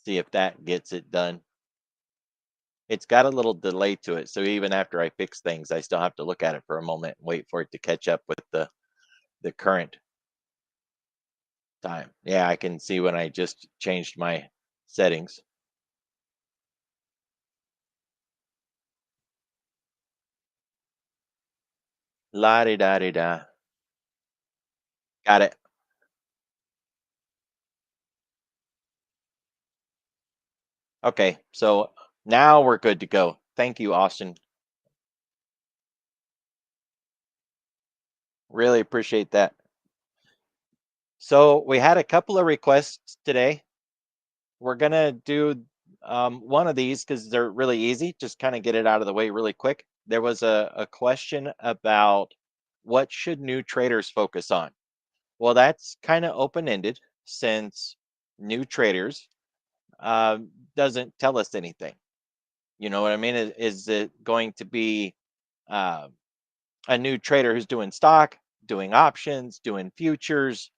See if that gets it done. It's got a little delay to it, so even after I fix things, I still have to look at it for a moment and wait for it to catch up with the current time. Yeah, I can see when I just changed my settings. La di da di da. Got it. Okay, so now we're good to go. Thank you, Austin. Really appreciate that. So we had a couple of requests today. We're gonna do one of these because they're really easy. Just kind of get it out of the way really quick. There was a question about what should new traders focus on. Well, that's kind of open-ended since new traders doesn't tell us anything. You know what I mean? Is it going to be uh, a new trader who's doing stock, doing options, doing futures?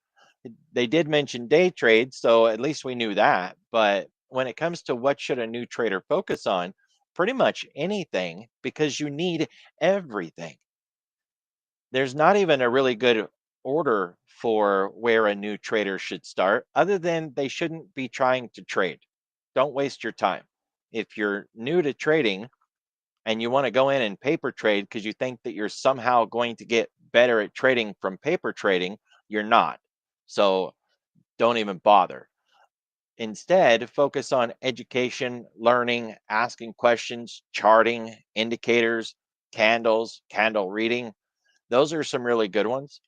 They did mention day trades, so at least we knew that. But when it comes to what should a new trader focus on, pretty much anything because you need everything. There's not even a really good order for where a new trader should start, other than they shouldn't be trying to trade. Don't waste your time. If you're new to trading and you want to go in and paper trade because you think that you're somehow going to get better at trading from paper trading, you're not. So don't even bother. Instead, focus on education, learning, asking questions, charting, indicators, candles, candle reading. Those are some really good ones.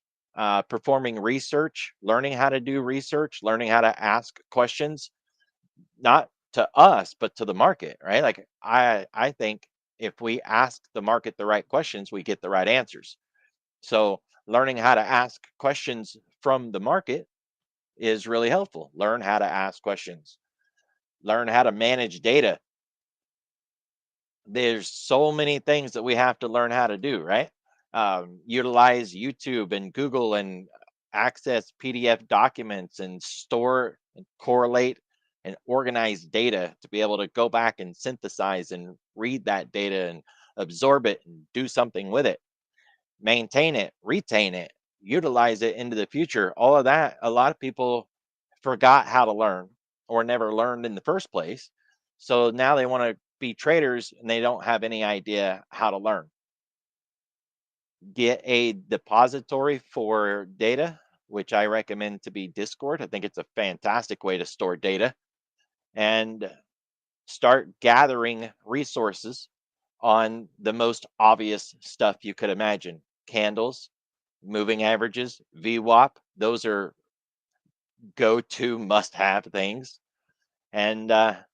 Performing research, learning how to do research, learning how to ask questions, not to us, but to the market, right? Like I think if we ask the market the right questions, we get the right answers. So learning how to ask questions from the market is really helpful. Learn how to ask questions. Learn how to manage data. There's so many things that we have to learn how to do, right? Utilize YouTube and Google and access PDF documents and store and correlate and organize data to be able to go back and synthesize and read that data and absorb it and do something with it, maintain it, retain it, utilize it into the future. All of that, a lot of people forgot how to learn or never learned in the first place. So now they want to be traders and they don't have any idea how to learn. Get a depository for data, which I recommend to be Discord. I think it's a fantastic way to store data and start gathering resources on the most obvious stuff you could imagine. Candles, moving averages, VWAP, those are go to must have things. And of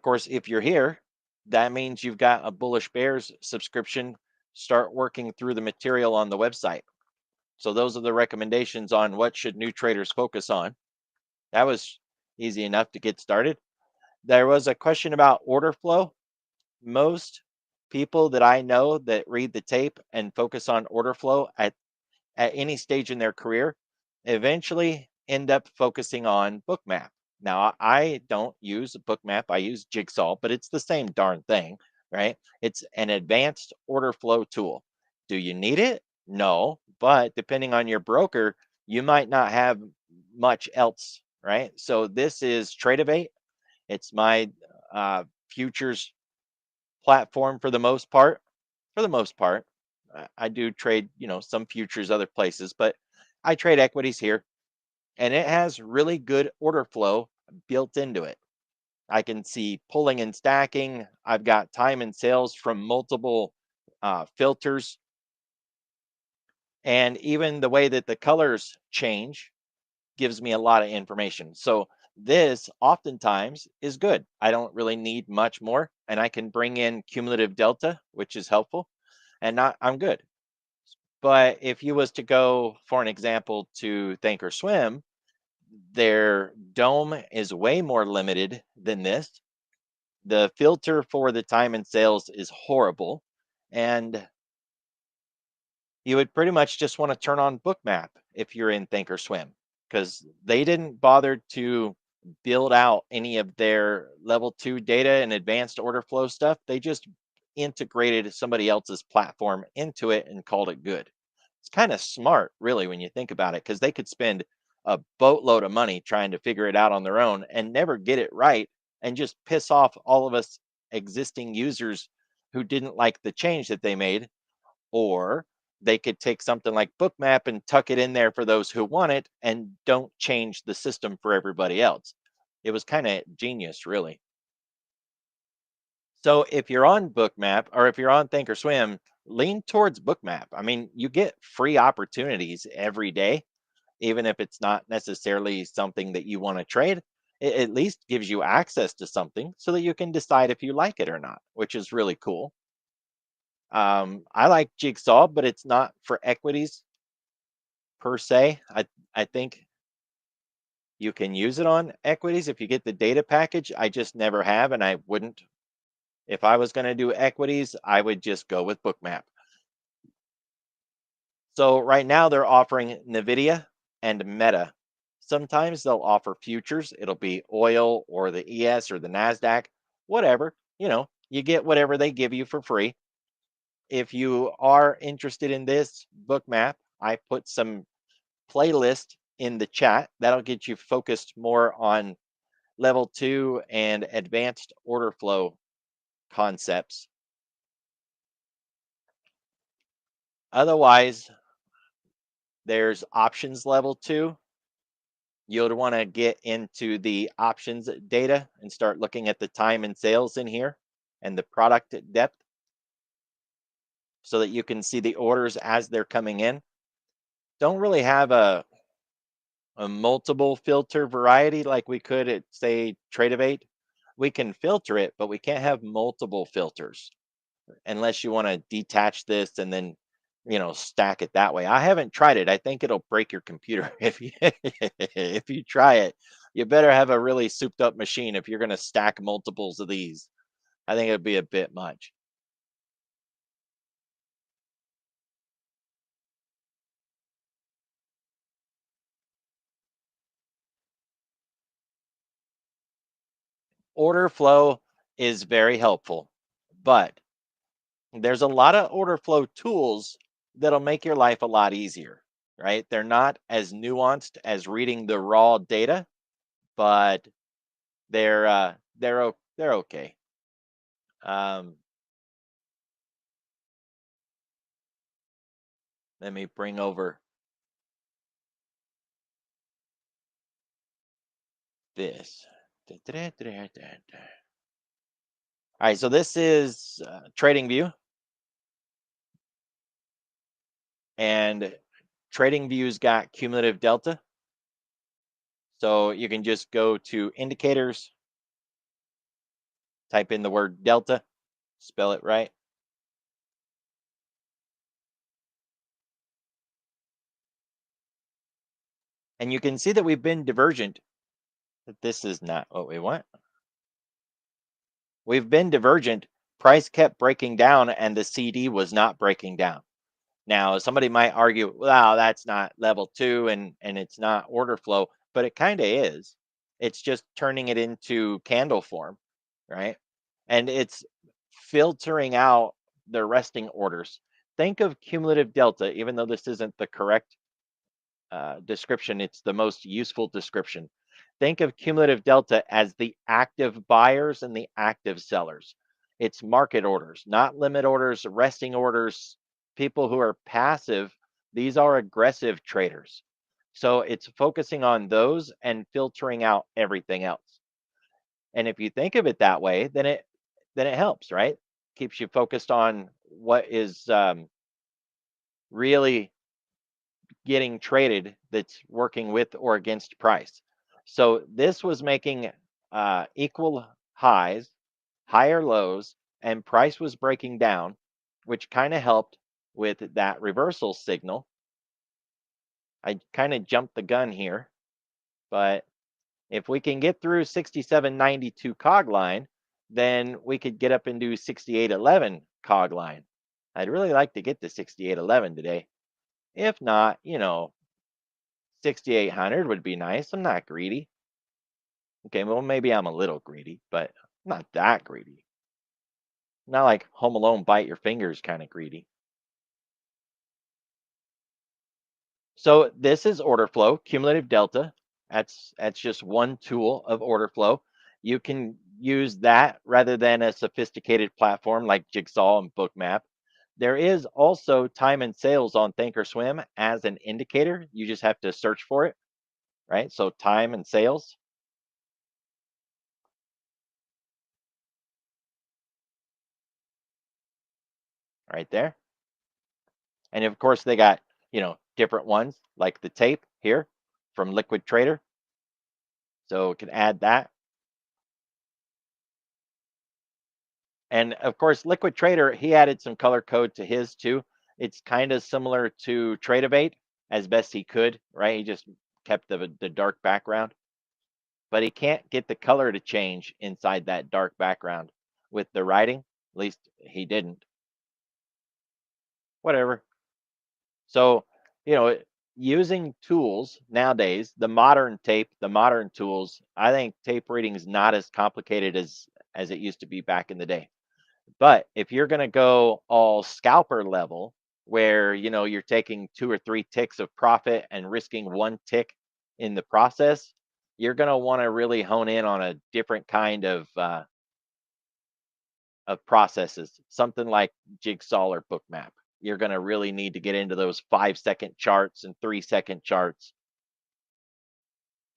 course, if you're here, that means you've got a Bullish Bears subscription. Start working through the material on the website. So those are the recommendations on what should new traders focus on. That was easy enough to get started. There was a question about order flow. Most people that I know that read the tape and focus on order flow at any stage in their career eventually end up focusing on bookmap. Now, I don't use a bookmap, I use Jigsaw, but it's the same darn thing, right? It's an advanced order flow tool. Do you need it? No, but depending on your broker, you might not have much else, right? So this is Tradeovate. It's my futures platform for the most part. For the most part, I do trade, some futures other places, but I trade equities here, and it has really good order flow built into it. I can see pulling and stacking. I've got time and sales from multiple filters, and even the way that the colors change gives me a lot of information. So this oftentimes is good. I don't really need much more, and I can bring in cumulative delta, which is helpful, and not I'm good. But if you was to go, for an example, to Thinkorswim, their dome is way more limited than this. The filter for the time and sales is horrible, and you would pretty much just want to turn on Bookmap if you're in Thinkorswim because they didn't bother to build out any of their level 2 data and advanced order flow stuff. They just integrated somebody else's platform into it and called it good. It's kind of smart, really, when you think about it, because they could spend a boatload of money trying to figure it out on their own and never get it right and just piss off all of us existing users who didn't like the change that they made. Or they could take something like Bookmap and tuck it in there for those who want it and don't change the system for everybody else. It was kind of genius, really. So if you're on Bookmap or if you're on Thinkorswim, lean towards Bookmap. I mean, you get free opportunities every day, even if it's not necessarily something that you want to trade. It at least gives you access to something so that you can decide if you like it or not, which is really cool. I like Jigsaw, but it's not for equities per se. I think you can use it on equities if you get the data package. I just never have, and I wouldn't. If I was going to do equities, I would just go with Bookmap. So right now they're offering Nvidia and Meta. Sometimes they'll offer futures. It'll be oil or the ES or the Nasdaq, whatever. You get whatever they give you for free. If you are interested in this Bookmap, I put some playlist in the chat. That'll get you focused more on level 2 and advanced order flow concepts. Otherwise, there's options level 2. You'll want to get into the options data and start looking at the time and sales in here and the product depth so that you can see the orders as they're coming in. Don't really have a multiple filter variety like we could at, say, Tradeovate. We can filter it, but we can't have multiple filters unless you want to detach this and then stack it that way. I haven't tried it. I think it'll break your computer if you if you try it. You better have a really souped up machine if you're going to stack multiples of these. I think it'd be a bit much. Order flow is very helpful, but there's a lot of order flow tools that'll make your life a lot easier, right? They're not as nuanced as reading the raw data, but they're okay. Um, Let me bring over this. All right, so this is TradingView, and TradingView's got cumulative delta. So you can just go to indicators, type in the word delta, spell it right. And you can see that we've been divergent. That this is not what we want. We've been divergent. Price kept breaking down and the CD was not breaking down. Now, somebody might argue, wow, that's not level 2 and it's not order flow, but it kind of is. It's just turning it into candle form, right? And it's filtering out the resting orders. Think of cumulative delta, even though this isn't the correct description, it's the most useful description. Think of cumulative delta as the active buyers and the active sellers. It's market orders, not limit orders, resting orders, people who are passive. These are aggressive traders. So it's focusing on those and filtering out everything else. And if you think of it that way, then it helps, right? Keeps you focused on what is really getting traded that's working with or against price. So this was making equal highs, higher lows, and price was breaking down, which kind of helped with that reversal signal. I kind of jumped the gun here, but if we can get through 67.92 cog line, then we could get up and do 68.11 cog line. I'd really like to get to 68.11 today. If not, 6,800 would be nice. I'm not greedy. Okay, well, maybe I'm a little greedy, but not that greedy. Not like Home Alone bite your fingers kind of greedy. So this is order flow, cumulative delta. That's just one tool of order flow. You can use that rather than a sophisticated platform like Jigsaw and Bookmap. There is also time and sales on Thinkorswim as an indicator. You just have to search for it, right? So time and sales right there. And of course they got, different ones like the tape here from Liquid Trader. So we can add that. And of course, Liquid Trader, he added some color code to his too. It's kind of similar to Tradeovate as best he could, right? He just kept the dark background, but he can't get the color to change inside that dark background with the writing. At least he didn't. Whatever. So, you know, using tools nowadays, the modern tape, the modern tools, I think tape reading is not as complicated as it used to be back in the day. But if you're going to go all scalper level, where you're taking 2 or 3 ticks of profit and risking 1 tick in the process, you're going to want to really hone in on a different kind of processes, something like Jigsaw or Bookmap. You're going to really need to get into those 5-second charts and 3-second charts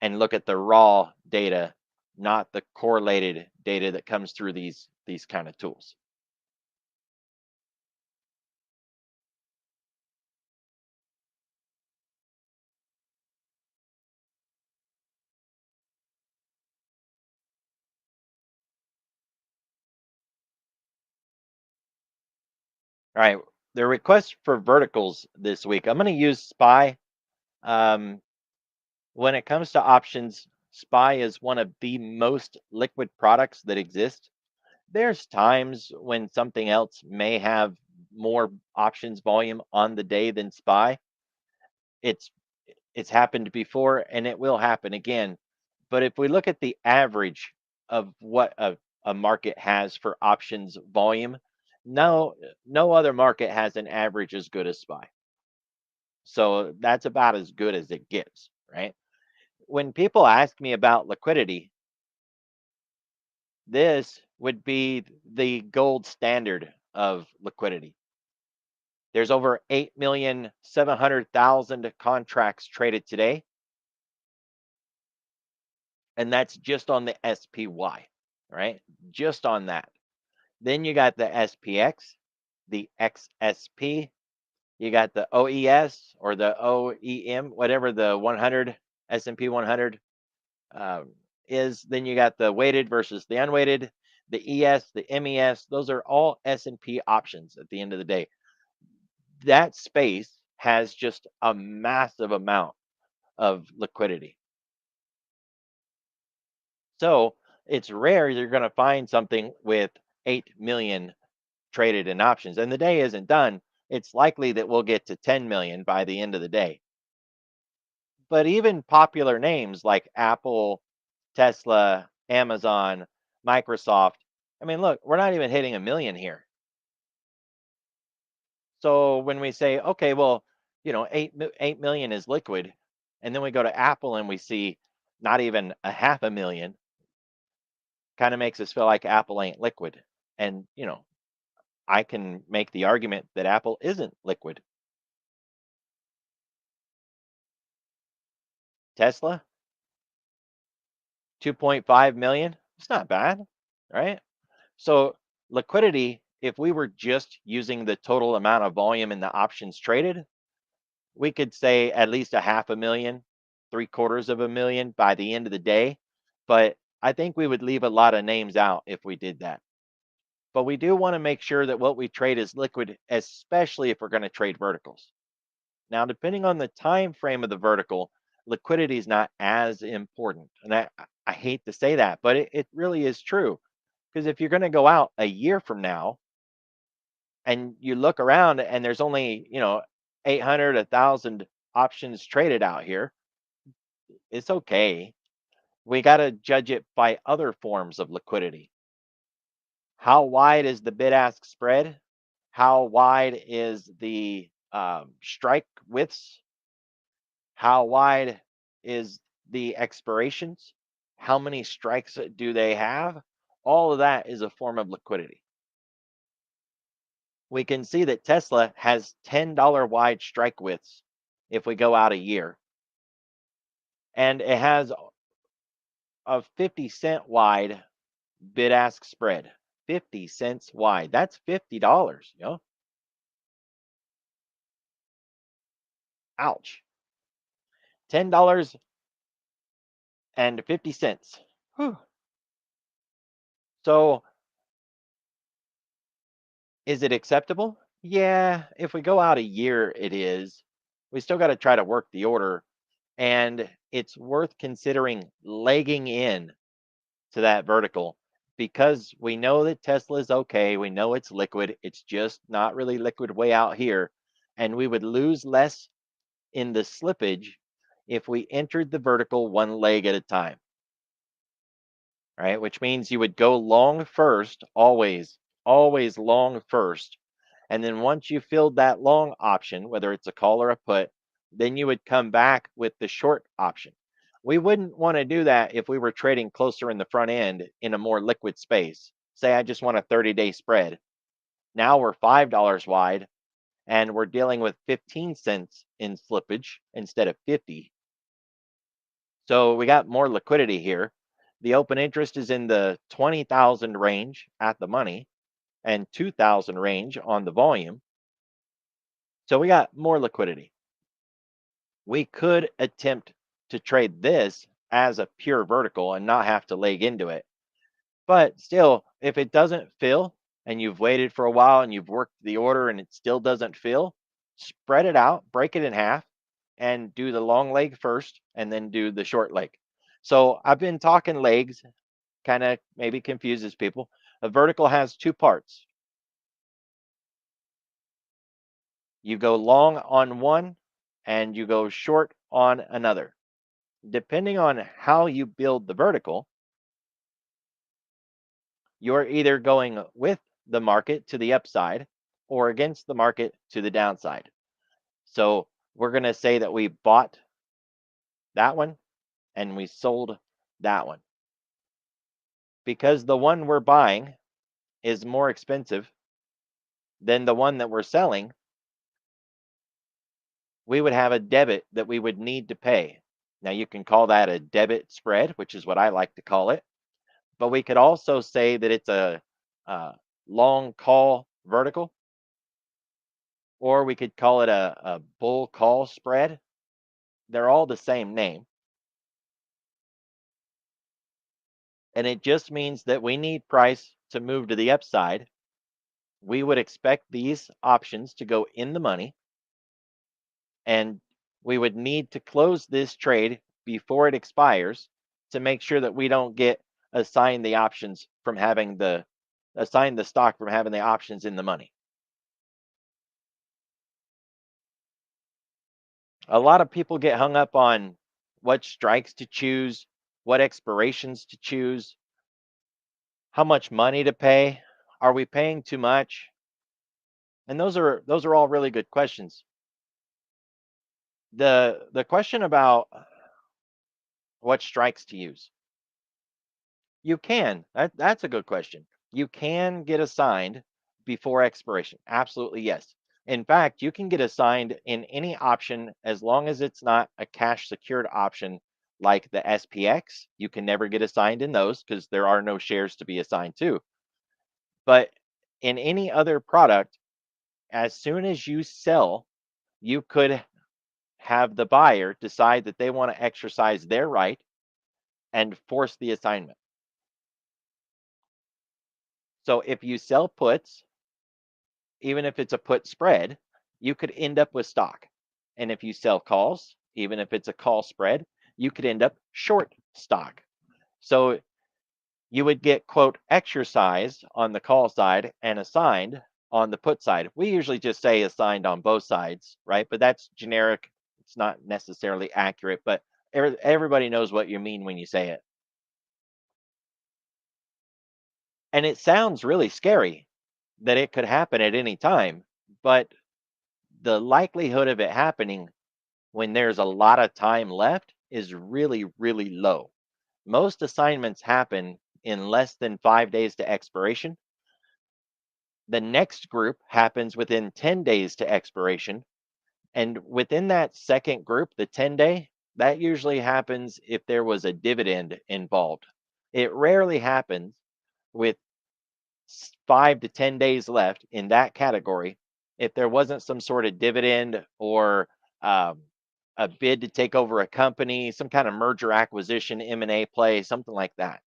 and look at the raw data, not the correlated data that comes through these kind of tools. All right. The request for verticals this week. I'm going to use SPY. Um, when it comes to options, SPY is one of the most liquid products that exist. There's times when something else may have more options volume on the day than SPY. It's it's happened before and it will happen again. But if we look at the average of what a market has for options volume, no other market has an average as good as SPY. So that's about as good as it gets, right? When people ask me about liquidity, this would be the gold standard of liquidity. There's over 8,700,000 contracts traded today, and that's just on the SPY, right? Just on that. Then you got the SPX, the XSP, you got the OES or the OEM, whatever the 100 S&P 100 um, is. Then you got the weighted versus the unweighted, the ES, the MES. Those are all S&P options at the end of the day. That space has just a massive amount of liquidity. So it's rare you're going to find something with 8 million traded in options. And the day isn't done. It's likely that we'll get to 10 million by the end of the day. But even popular names like Apple, Tesla, Amazon, Microsoft, I mean, look, we're not even hitting a million here. So when we say, okay, well, 8 million is liquid, and then we go to Apple and we see not even a half a million, kind of makes us feel like Apple ain't liquid. And, I can make the argument that Apple isn't liquid. Tesla, 2.5 million. It's not bad, right? So liquidity, if we were just using the total amount of volume in the options traded, we could say at least a half a million, 3/4 of a million by the end of the day. But I think we would leave a lot of names out if we did that. But we do want to make sure that what we trade is liquid, especially if we're going to trade verticals. Now, depending on the time frame of the vertical, liquidity is not as important. And I hate to say that, but it really is true. Because if you're going to go out a year from now and you look around and there's only, 800, 1,000 options traded out here, it's okay. we got to judge it by other forms of liquidity. How wide is the bid ask spread? How wide is the strike widths? How wide is the expirations? How many strikes do they have? All of that is a form of liquidity. We can see that Tesla has $10 wide strike widths if we go out a year, and it has a 50-cent wide bid ask spread. 50 cents wide. That's $50, Ouch. $10.50. Whew. So, is it acceptable? Yeah, if we go out a year, it is. We still got to try to work the order, and it's worth considering legging in to that vertical because we know that Tesla is okay. We know it's liquid. It's just not really liquid way out here. And we would lose less in the slippage if we entered the vertical one leg at a time, right? Which means you would go long first, always long first. And then once you filled that long option, whether it's a call or a put, then you would come back with the short option. We wouldn't want to do that if we were trading closer in the front end in a more liquid space. Say I just want a 30-day spread. Now we're $5 wide and we're dealing with 15 cents in slippage instead of 50. So we got more liquidity here. The open interest is in the 20,000 range at the money and 2,000 range on the volume. So we got more liquidity. We could attempt to trade this as a pure vertical and not have to leg into it. But still, if it doesn't fill and you've waited for a while and you've worked the order and it still doesn't fill, spread it out, break it in half, and do the long leg first and then do the short leg. So I've been talking legs, kind of maybe confuses people. A vertical has two parts. You go long on one and you go short on another. Depending on how you build the vertical, you're either going with the market to the upside or against the market to the downside. So we're going to say that we bought that one and we sold that one. Because the one we're buying is more expensive than the one that we're selling, we would have a debit that we would need to pay. Now, you can call that a debit spread, which is what I like to call it. But we could also say that it's a long call vertical, or we could call it a bull call spread. They're all the same name. And it just means that we need price to move to the upside. We would expect these options to go in the money, and we would need to close this trade before it expires to make sure that we don't get assigned the options from having the assign the stock from having the options in the money. A lot of people get hung up on what strikes to choose, what expirations to choose, how much money to pay, are we paying too much? And those are all really good questions. The question about what strikes to use. You can. That's a good question. You can get assigned before expiration. Absolutely, yes. In fact, you can get assigned in any option as long as it's not a cash secured option like the SPX. You can never get assigned in those because there are no shares to be assigned to. But in any other product, as soon as you sell, you could have the buyer decide that they want to exercise their right and force the assignment. So if you sell puts, even if it's a put spread, you could end up with stock. And if you sell calls, even if it's a call spread, you could end up short stock. So you would get, quote, exercised on the call side and assigned on the put side. We usually just say assigned on both sides, right? But that's generic. It's not necessarily accurate, but everybody knows what you mean when you say it. And it sounds really scary that it could happen at any time, but the likelihood of it happening when there's a lot of time left is really, really low. Most assignments happen in less than 5 days to expiration. The next group happens within 10 days to expiration. And within that second group, the 10-day, that usually happens if there was a dividend involved. It rarely happens with 5 to 10 days left in that category if there wasn't some sort of dividend or um, a bid to take over a company, some kind of merger acquisition, M&A play, something like that.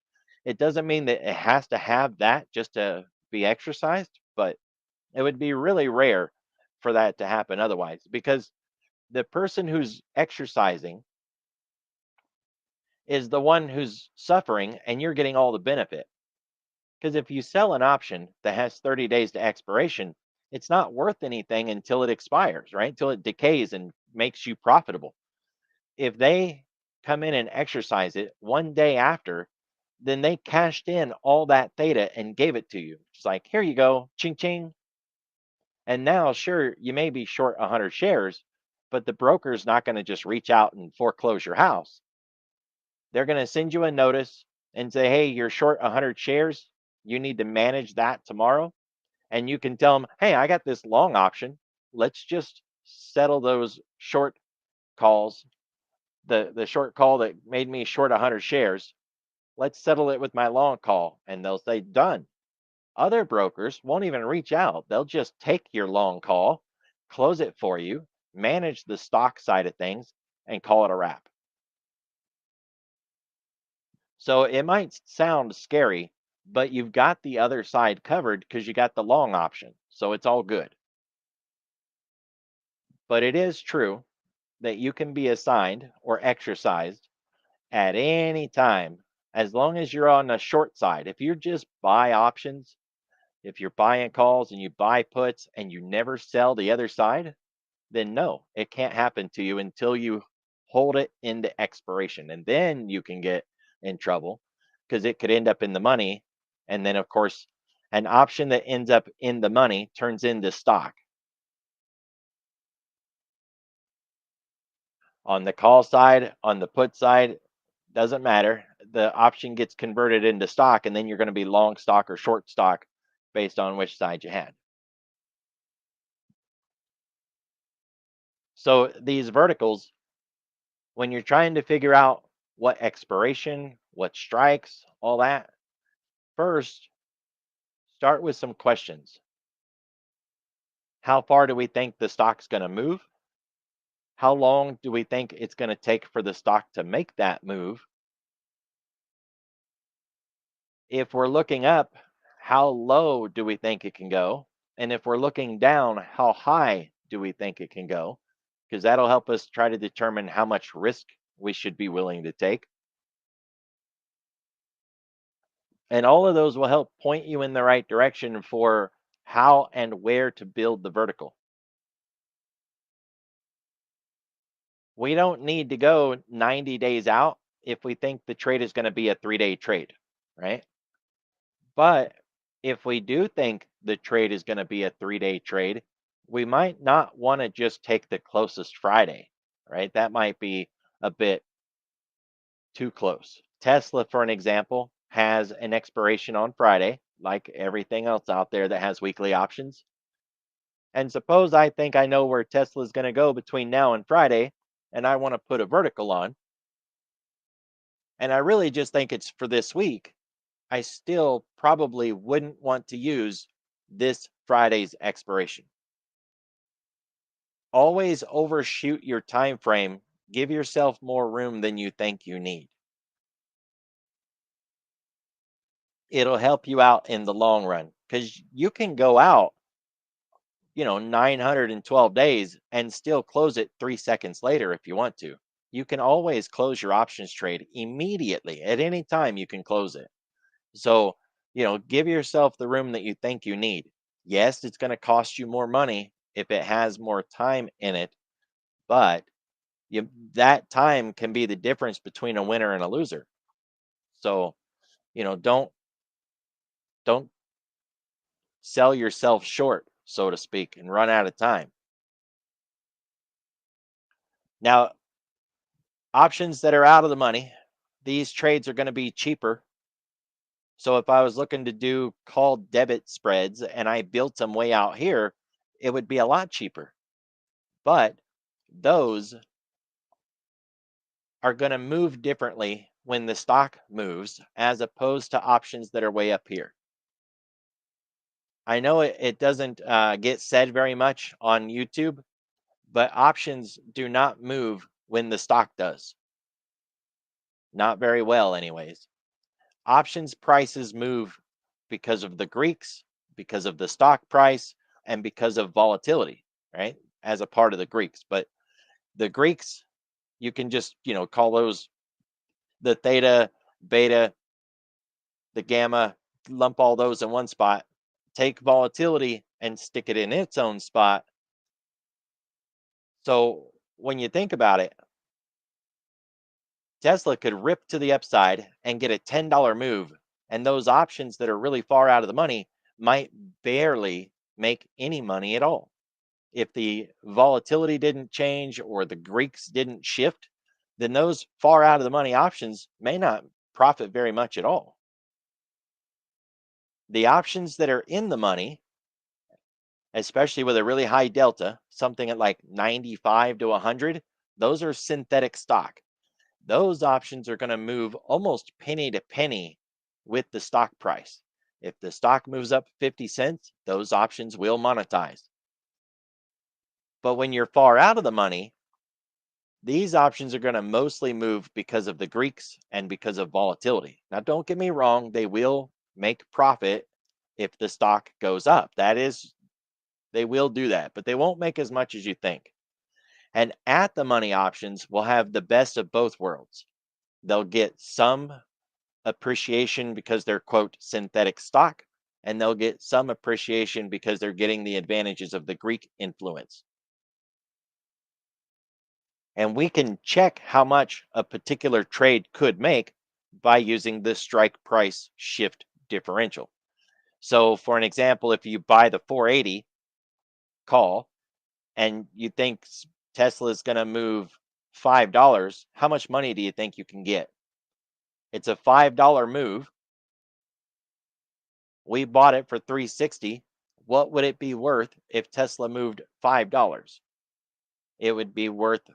It doesn't mean that it has to have that just to be exercised, but it would be really rare for that to happen otherwise because the person who's exercising is the one who's suffering and you're getting all the benefit. Because if you sell an option that has 30 days to expiration, it's not worth anything until it expires, right? Until it decays and makes you profitable. If they come in and exercise it one day after, then they cashed in all that theta and gave it to you. It's like, here you go, ching ching. And now, sure, you may be short 100 shares, but the broker's not going to just reach out and foreclose your house. They're going to send you a notice and say, hey, you're short 100 shares. You need to manage that tomorrow. And you can tell them, hey, I got this long option. Let's just settle those short calls, the short call that made me short 100 shares. Let's settle it with my long call. And they'll say, done. Other brokers won't even reach out. They'll just take your long call, close it for you, manage the stock side of things, and call it a wrap. So it might sound scary, but you've got the other side covered because you got the long option. So it's all good. But it is true that you can be assigned or exercised at any time as long as you're on the short side. If you just buy options, if you're buying calls and you buy puts and you never sell the other side, then no, it can't happen to you until you hold it into expiration. And then you can get in trouble because it could end up in the money. And then, of course, an option that ends up in the money turns into stock. On the call side, on the put side, doesn't matter. The option gets converted into stock, and then you're going to be long stock or short stock based on which side you had. So these verticals, when you're trying to figure out what expiration, what strikes, all that, first start with some questions. How far do we think the stock's going to move? How long do we think it's going to take for the stock to make that move? If we're looking up, how low do we think it can go? And if we're looking down, how high do we think it can go? Because that'll help us try to determine how much risk we should be willing to take. And all of those will help point you in the right direction for how and where to build the vertical. We don't need to go 90 days out if we think the trade is going to be a 3-day trade, right? But if we do think the trade is going to be a 3-day trade, we might not want to just take the closest Friday, right? That might be a bit too close. Tesla, for an example, has an expiration on Friday, like everything else out there that has weekly options. And suppose I think I know where Tesla is going to go between now and Friday, and I want to put a vertical on, and I really just think it's for this week. I still probably wouldn't want to use this Friday's expiration. Always overshoot your time frame. Give yourself more room than you think you need. It'll help you out in the long run because you can go out, 912 days and still close it 3 seconds later if you want to. You can always close your options trade immediately. At any time, you can close it. So, give yourself the room that you think you need. Yes, it's going to cost you more money if it has more time in it, but that time can be the difference between a winner and a loser. So, don't Don't sell yourself short, so to speak, and run out of time. Now, options that are out of the money, these trades are going to be cheaper. So if I was looking to do call debit spreads and I built them way out here, it would be a lot cheaper. But those are going to move differently when the stock moves as opposed to options that are way up here. I know it doesn't get said very much on YouTube, but options do not move when the stock does. Not very well, anyways. Options prices move because of the Greeks, because of the stock price, and because of volatility, right? As a part of the Greeks. But the Greeks, you can just, call those the theta, beta, the gamma, lump all those in one spot, take volatility and stick it in its own spot. So when you think about it, Tesla could rip to the upside and get a $10 move, and those options that are really far out of the money might barely make any money at all. If the volatility didn't change or the Greeks didn't shift, then those far out of the money options may not profit very much at all. The options that are in the money, especially with a really high delta, something at like 95 to 100, those are synthetic stock. Those options are going to move almost penny to penny with the stock price. If the stock moves up 50 cents, those options will monetize. But when you're far out of the money, these options are going to mostly move because of the Greeks and because of volatility. Now, don't get me wrong, they will make profit if the stock goes up. They will do that, but they won't make as much as you think. And at the money options will have the best of both worlds. They'll get some appreciation because they're, quote, synthetic stock, and they'll get some appreciation because they're getting the advantages of the Greek influence. And we can check how much a particular trade could make by using the strike price shift differential. So, for an example, if you buy the 480 call and you think Tesla is going to move $5, how much money do you think you can get? It's a $5 move. We bought it for 360. What would it be worth if Tesla moved $5? It would be worth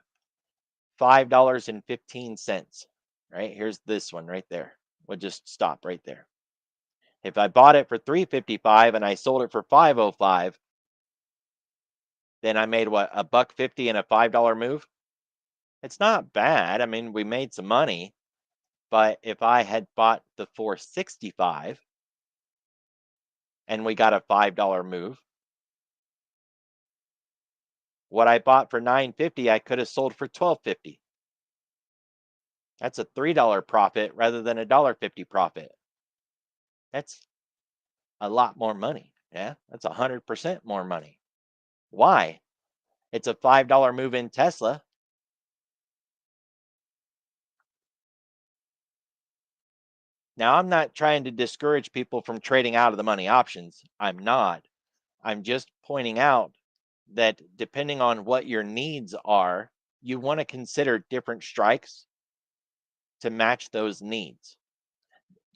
$5.15. Right? Here's this one right there. We'll just stop right there. If I bought it for 355 and I sold it for 505, then I made what, a buck 50 in a $5 move? It's not bad. I mean, we made some money, but if I had bought the 465 and we got a $5 move, what I bought for 950, I could have sold for 1250. That's a $3 profit rather than a $1.50 profit. That's a lot more money. Yeah, that's 100% more money. Why? It's a $5 move in Tesla. Now, I'm not trying to discourage people from trading out of the money options. I'm not. I'm just pointing out that depending on what your needs are, you want to consider different strikes to match those needs.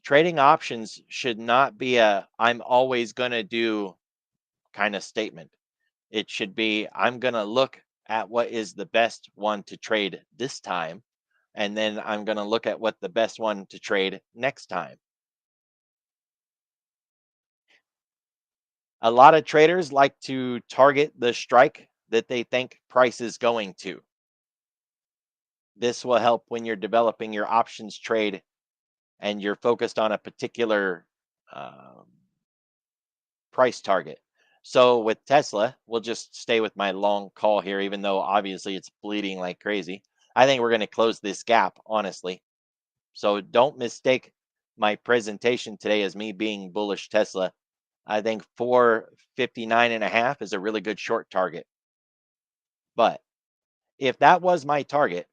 Trading options should not be a I'm always going to do kind of statement. It should be I'm going to look at what is the best one to trade this time, and then I'm going to look at what the best one to trade next time. A lot of traders like to target the strike that they think price is going to. This will help when you're developing your options trade and you're focused on a particular um, price target. So with Tesla, we'll just stay with my long call here, even though obviously it's bleeding like crazy. I think we're going to close this gap, honestly. So don't mistake my presentation today as me being bullish Tesla. I think 459.5 is a really good short target. But if that was my target,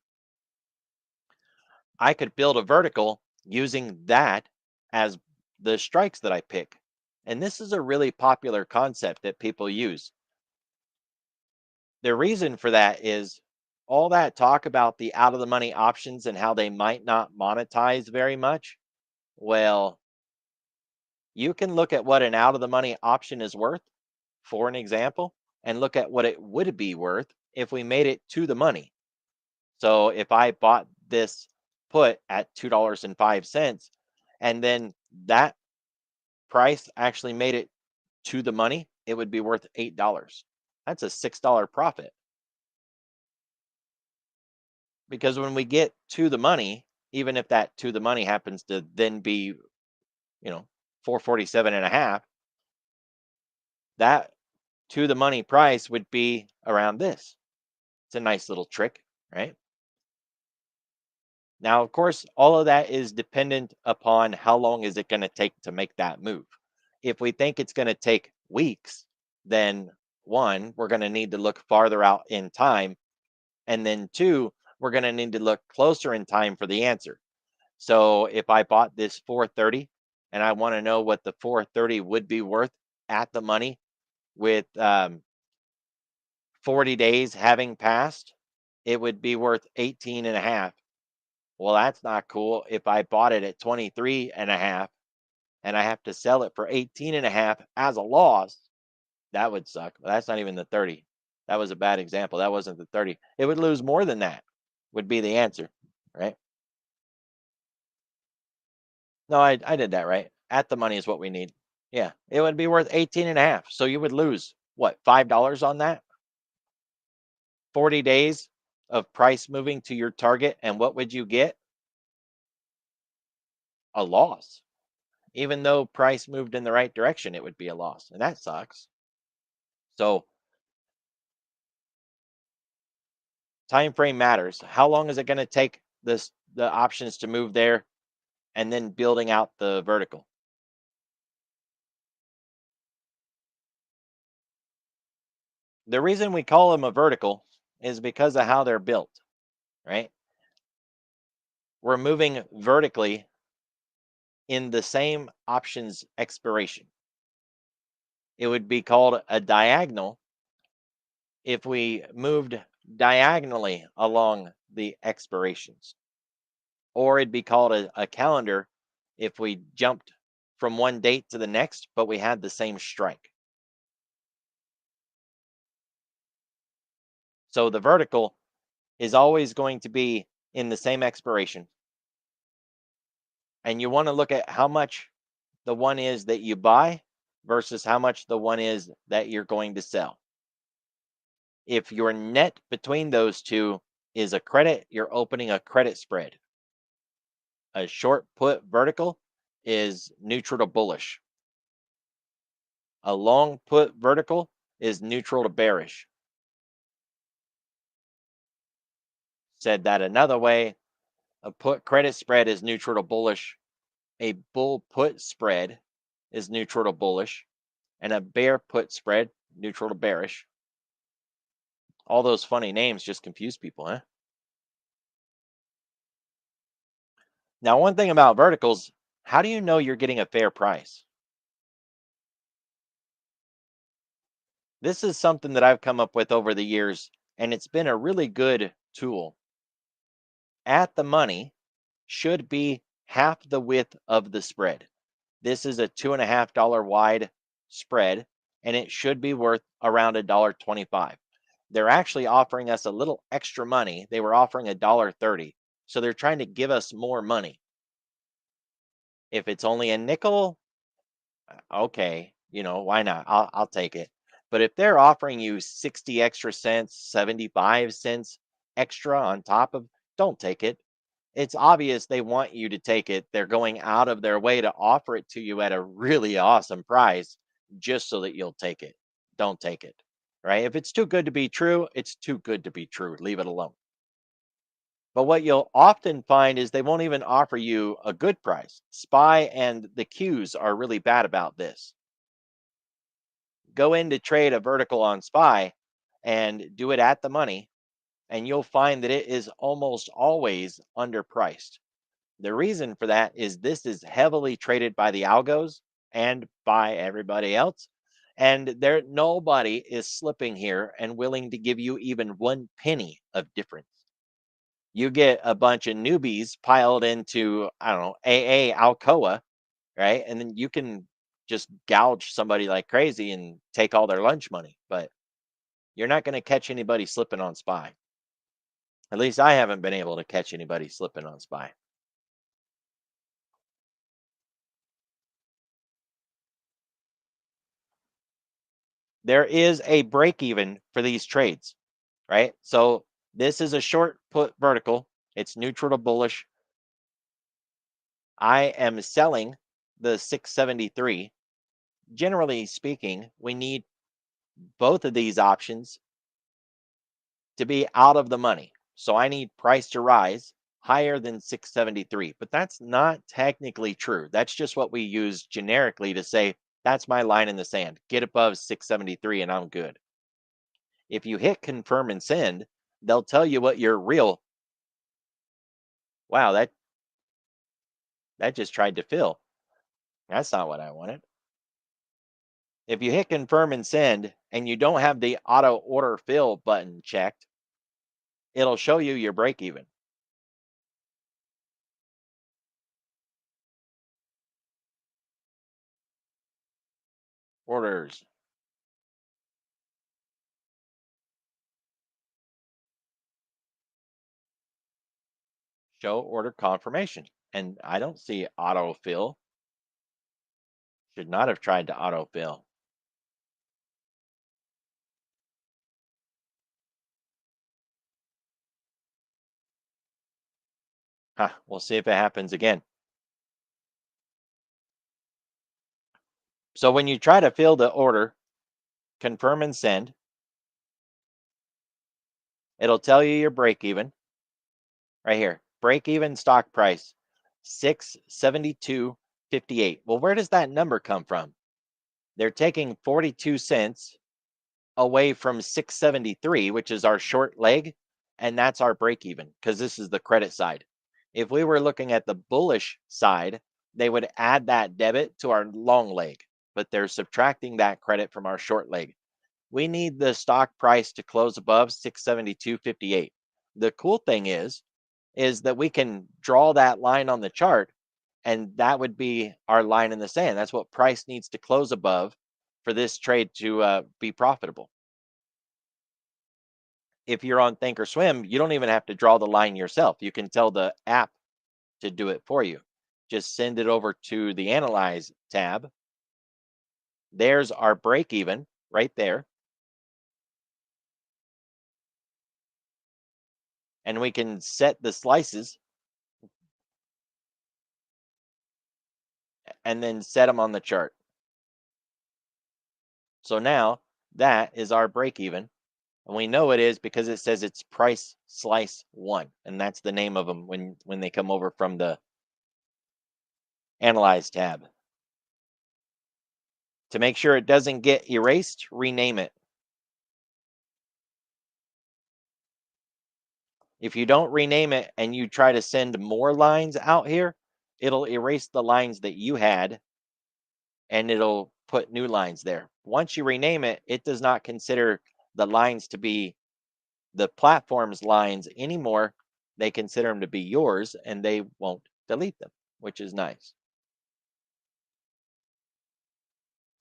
I could build a vertical using that as the strikes that I pick. And this is a really popular concept that people use. The reason for that is all that talk about the out of the money options and how they might not monetize very much. Well, you can look at what an out of the money option is worth, for an example, and look at what it would be worth if we made it to the money. So if I bought this put at $2.05 and then that price actually made it to the money, it would be worth $8. That's a $6 profit. Because when we get to the money, even if that to the money happens to then be, 447 and a half, that to the money price would be around this. It's a nice little trick, right? Now, of course, all of that is dependent upon how long is it going to take to make that move. If we think it's going to take weeks, then one, we're going to need to look farther out in time. And then two, we're going to need to look closer in time for the answer. So if I bought this 430 and I want to know what the 430 would be worth at the money with 40 days having passed, it would be worth 18 and a half. Well, that's not cool. If I bought it at 23 and a half and I have to sell it for 18 and a half as a loss, that would suck. But that's not even the 30. That was a bad example. That wasn't the 30. It would lose more than that, would be the answer, right? No, I did that right. At the money is what we need. Yeah, it would be worth 18 and a half. So you would lose what, $5 on that? 40 days of price moving to your target. And what would you get? A loss. Even though price moved in the right direction, it would be a loss. And that sucks. So time frame matters. How long is it going to take the options to move there and then building out the vertical? The reason we call them a vertical is because of how they're built, right? We're moving vertically in the same options expiration. It would be called a diagonal if we moved diagonally along the expirations, or it'd be called a calendar if we jumped from one date to the next, but we had the same strike. So the vertical is always going to be in the same expiration. And you want to look at how much the one is that you buy versus how much the one is that you're going to sell. If your net between those two is a credit, you're opening a credit spread. A short put vertical is neutral to bullish. A long put vertical is neutral to bearish. Said that another way, a put credit spread is neutral to bullish. A bull put spread is neutral to bullish. And a bear put spread, neutral to bearish. All those funny names just confuse people, huh? Now, one thing about verticals, how do you know you're getting a fair price? This is something that I've come up with over the years, and it's been a really good tool. At the money should be half the width of the spread. This is a $2.50 wide spread, and it should be worth around $1.25. They're actually offering us a little extra money. They were offering $1.30. So they're trying to give us more money. If it's only a nickel, okay, why not? I'll take it. But if they're offering you 60 extra cents, 75 cents extra on top of, don't take it. It's obvious they want you to take it. They're going out of their way to offer it to you at a really awesome price just so that you'll take it. Don't take it. Right? If it's too good to be true, it's too good to be true. Leave it alone. But what you'll often find is they won't even offer you a good price. SPY and the Qs are really bad about this. Go in to trade a vertical on SPY and do it at the money, and you'll find that it is almost always underpriced. The reason for that is this is heavily traded by the algos, and by everybody else. And there nobody is slipping here and willing to give you even one penny of difference. You get a bunch of newbies piled into, I don't know, AA Alcoa, right? And then you can just gouge somebody like crazy and take all their lunch money. But you're not going to catch anybody slipping on SPY. At least I haven't been able to catch anybody slipping on SPY. There is a break even for these trades, right? So this is a short put vertical. It's neutral to bullish. I am selling the 673. Generally speaking, we need both of these options to be out of the money. So I need price to rise higher than 673. But that's not technically true. That's just what we use generically to say that's my line in the sand. Get above 673 and I'm good. If you hit confirm and send, they'll tell you what your real. Wow, that just tried to fill. That's not what I wanted. If you hit confirm and send and you don't have the auto order fill button checked, it'll show you your break even. Orders. Show order confirmation. And I don't see autofill. Should not have tried to autofill. Huh, we'll see if it happens again. So when you try to fill the order, confirm and send, it'll tell you your break even right here. Break even stock price 672.58. Well, where does that number come from? They're taking 42 cents away from 673, which is our short leg, and that's our break even because this is the credit side. If we were looking at the bullish side, they would add that debit to our long leg, but they're subtracting that credit from our short leg. We need the stock price to close above 672.58. The cool thing is that we can draw that line on the chart and that would be our line in the sand. That's what price needs to close above for this trade to be profitable. If you're on Thinkorswim, you don't even have to draw the line yourself. You can tell the app to do it for you. Just send it over to the Analyze tab. There's our break even right there. And we can set the slices and then set them on the chart. So now that is our break even. And we know it is because it says it's price slice one. And that's the name of them when they come over from the Analyze tab. To make sure it doesn't get erased, rename it. If you don't rename it and you try to send more lines out here, it'll erase the lines that you had and it'll put new lines there. Once you rename it, it does not consider the lines to be the platform's lines anymore. They consider them to be yours and they won't delete them, which is nice.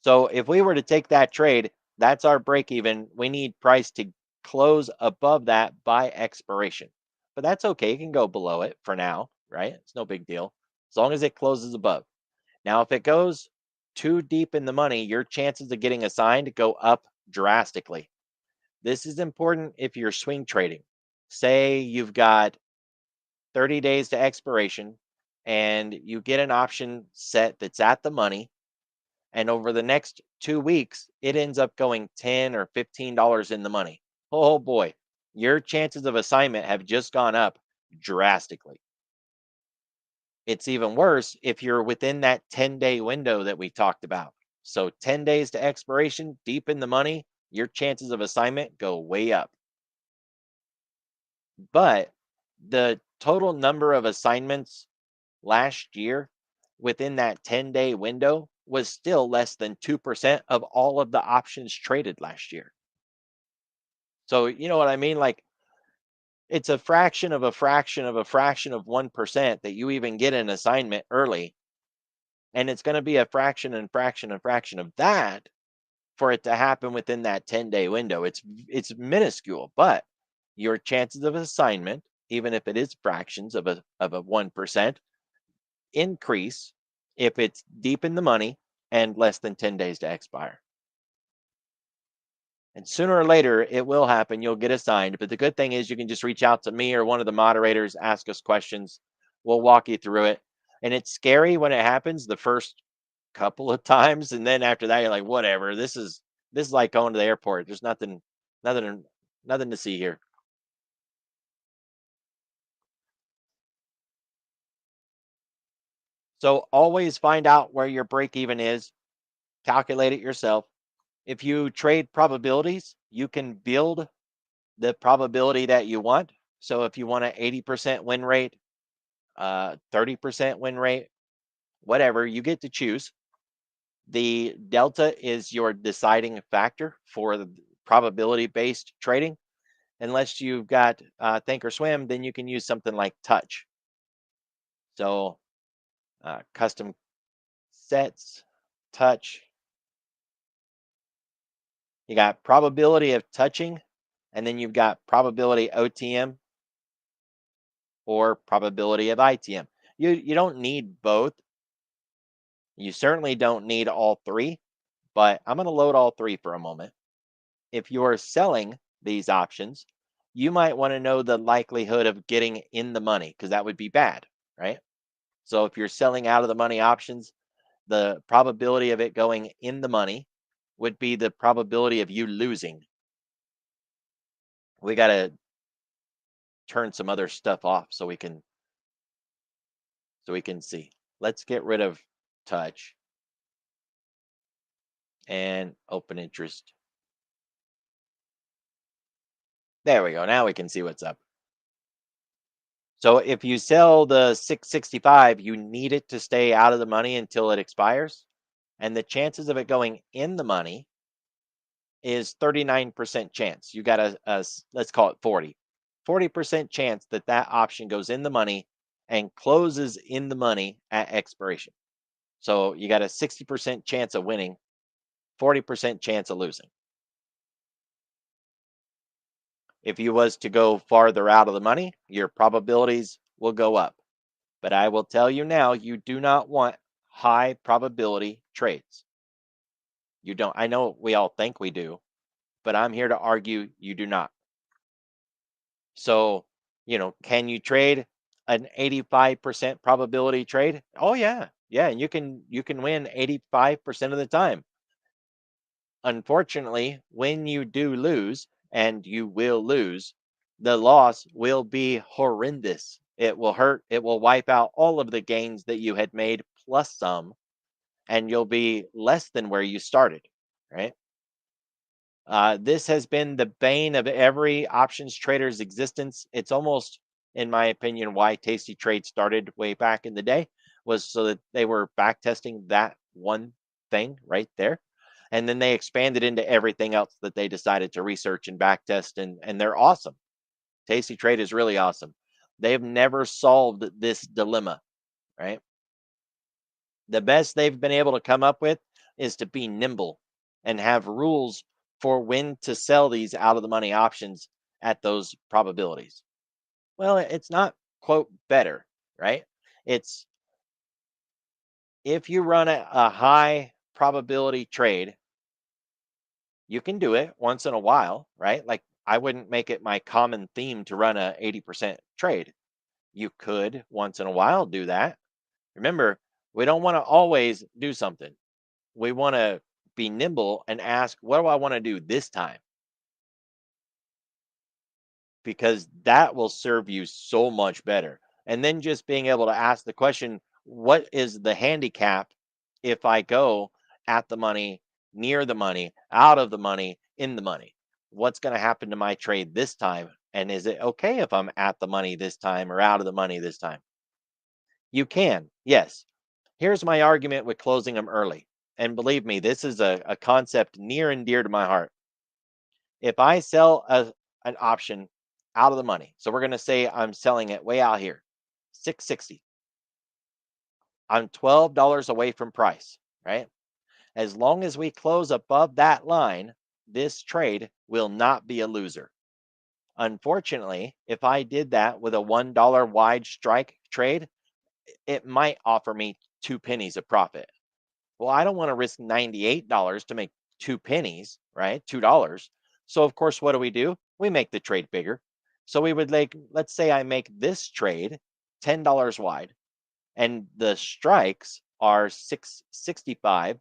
So if we were to take that trade, that's our break even. We need price to close above that by expiration. But that's okay. It can go below it for now, right? It's no big deal as long as it closes above. Now, if it goes too deep in the money, your chances of getting assigned go up drastically. This is important if you're swing trading. Say you've got 30 days to expiration and you get an option set that's at the money and over the next 2 weeks, it ends up going $10 or $15 in the money. Oh boy, your chances of assignment have just gone up drastically. It's even worse if you're within that 10-day window that we talked about. So 10 days to expiration, deep in the money, your chances of assignment go way up. But the total number of assignments last year within that 10-day window was still less than 2% of all of the options traded last year. So, you know what I mean? Like, it's a fraction of a fraction of a fraction of 1% that you even get an assignment early. And it's going to be a fraction and fraction and fraction of that for it to happen within that 10-day window. It's minuscule, but your chances of assignment, even if it is fractions of a 1%, increase if it's deep in the money and less than 10 days to expire. And sooner or later, it will happen. You'll get assigned. But the good thing is, you can just reach out to me or one of the moderators, ask us questions. We'll walk you through it. And it's scary when it happens the first couple of times. And then after that, you're like, whatever. This is like going to the airport. There's nothing, nothing to see here. So always find out where your break even is, calculate it yourself. If you trade probabilities, you can build the probability that you want. So if you want an 80% win rate, 30% win rate, whatever, you get to choose. The delta is your deciding factor for the probability based trading. Unless you've got think or swim, then you can use something like touch. So custom sets, touch. You got probability of touching, and then you've got probability OTM or probability of ITM. You don't need both. You certainly don't need all three, but I'm going to load all three for a moment. If you're selling these options, you might want to know the likelihood of getting in the money, because that would be bad, right? So if you're selling out of the money options, the probability of it going in the money would be the probability of you losing. We got to turn some other stuff off so we can see. Let's get rid of touch and open interest. There we go. Now we can see what's up. So if you sell the 665, you need it to stay out of the money until it expires. And the chances of it going in the money is 39% chance. You got let's call it 40% chance that that option goes in the money and closes in the money at expiration. So you got a 60% chance of winning, 40% chance of losing. If you was to go farther out of the money, your probabilities will go up. But I will tell you now, you do not want high probability trades. You don't. I know we all think we do, but I'm here to argue you do not. So, can you trade an 85% probability trade? Oh yeah. Yeah, and you can win 85% of the time. Unfortunately, when you do lose, and you will lose, the loss will be horrendous. It will hurt. It will wipe out all of the gains that you had made plus some, and you'll be less than where you started, right? This has been the bane of every options trader's existence. It's almost, in my opinion, why Tasty Trade started way back in the day, was so that they were back testing that one thing right there. And then they expanded into everything else that they decided to research and back test, and they're awesome. Tasty Trade is really awesome. They've never solved this dilemma, right? The best they've been able to come up with is to be nimble and have rules for when to sell these out of the money options at those probabilities. Well, it's not, quote, better, right? It's, if you run a high probability trade, you can do it once in a while, right? Like, I wouldn't make it my common theme to run a 80% trade. You could once in a while do that. Remember, we don't want to always do something. We want to be nimble and ask, what do I want to do this time? Because that will serve you so much better. And then just being able to ask the question, what is the handicap if I go at the money, near the money, out of the money, in the money? What's going to happen to my trade this time? And is it okay if I'm at the money this time or out of the money this time? You can, yes. Here's my argument with closing them early. and believe me, this is a concept near and dear to my heart. If I sell an option out of the money, so we're going to say I'm selling it way out here, 660. I'm $12 away from price, right? As long as we close above that line, this trade will not be a loser. Unfortunately, if I did that with a $1 wide strike trade, it might offer me 2 pennies of profit. Well, I don't want to risk $98 to make 2 pennies, right? $2. So, of course, what do? We make the trade bigger. So, we would like, let's say I make this trade $10 wide, and the strikes are 665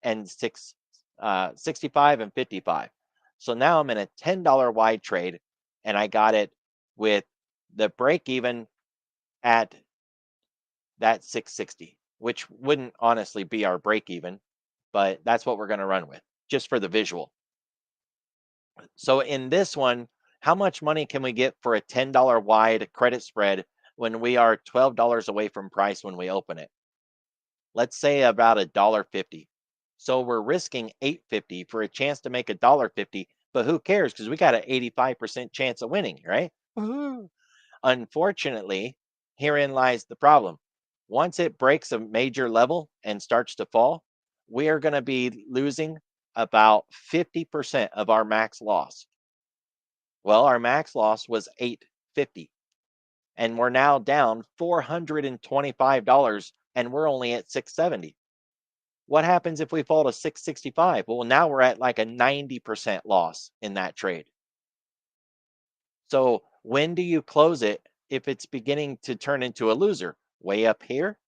and 65 and 55. So now I'm in a $10 wide trade, and I got it with the break even at that 660, which wouldn't honestly be our break even, but that's what we're going to run with just for the visual. So in this one, how much money can we get for a $10 wide credit spread when we are $12 away from price when we open it? Let's say about $1.50. So we're risking $8.50 for a chance to make $1.50, but who cares? Because we got an 85% chance of winning, right? Woohoo. Unfortunately, herein lies the problem. Once it breaks a major level and starts to fall, we are going to be losing about 50% of our max loss. Well, our max loss was $8.50, and we're now down $425, and we're only at $6.70. What happens if we fall to 665? Well, now we're at like a 90% loss in that trade. So when do you close it if it's beginning to turn into a loser? Way up here?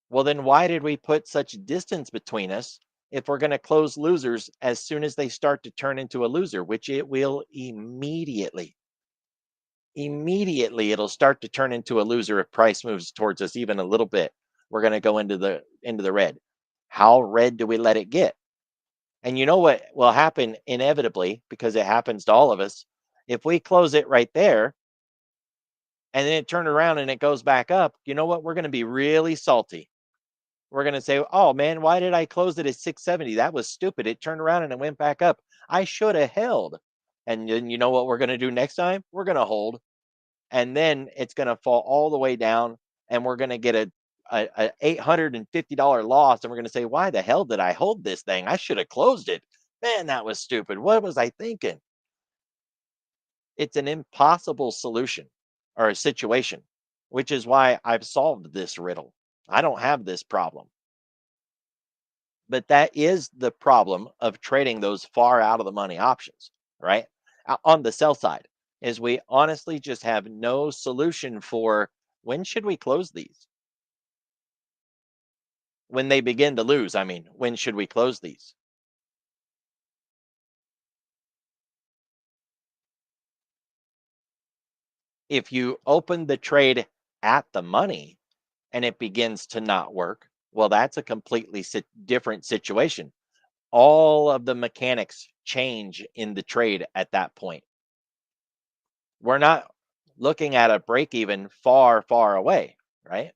Well, then why did we put such distance between us if we're going to close losers as soon as they start to turn into a loser, which it will immediately. Immediately it'll start to turn into a loser if price moves towards us even a little bit. We're going to go into the red. How red do we let it get? And you know what will happen inevitably, because it happens to all of us. If we close it right there and then it turned around and it goes back up, you know what? We're going to be really salty. We're going to say, oh man, why did I close it at 670? That was stupid. It turned around and it went back up. I should have held. And then you know what we're going to do next time? We're going to hold. And then it's going to fall all the way down, and we're going to get a $850 loss, and we're going to say, why the hell did I hold this thing? I should have closed it. Man, that was stupid. What was I thinking? It's an impossible solution or a situation, which is why I've solved this riddle. I don't have this problem. But that is the problem of trading those far out of the money options, right? On the sell side, is we honestly just have no solution for when should we close these? When they begin to lose, I mean, when should we close these? If you open the trade at the money and it begins to not work, well, that's a completely different situation. All of the mechanics change in the trade at that point. We're not looking at a break even far, far away, right?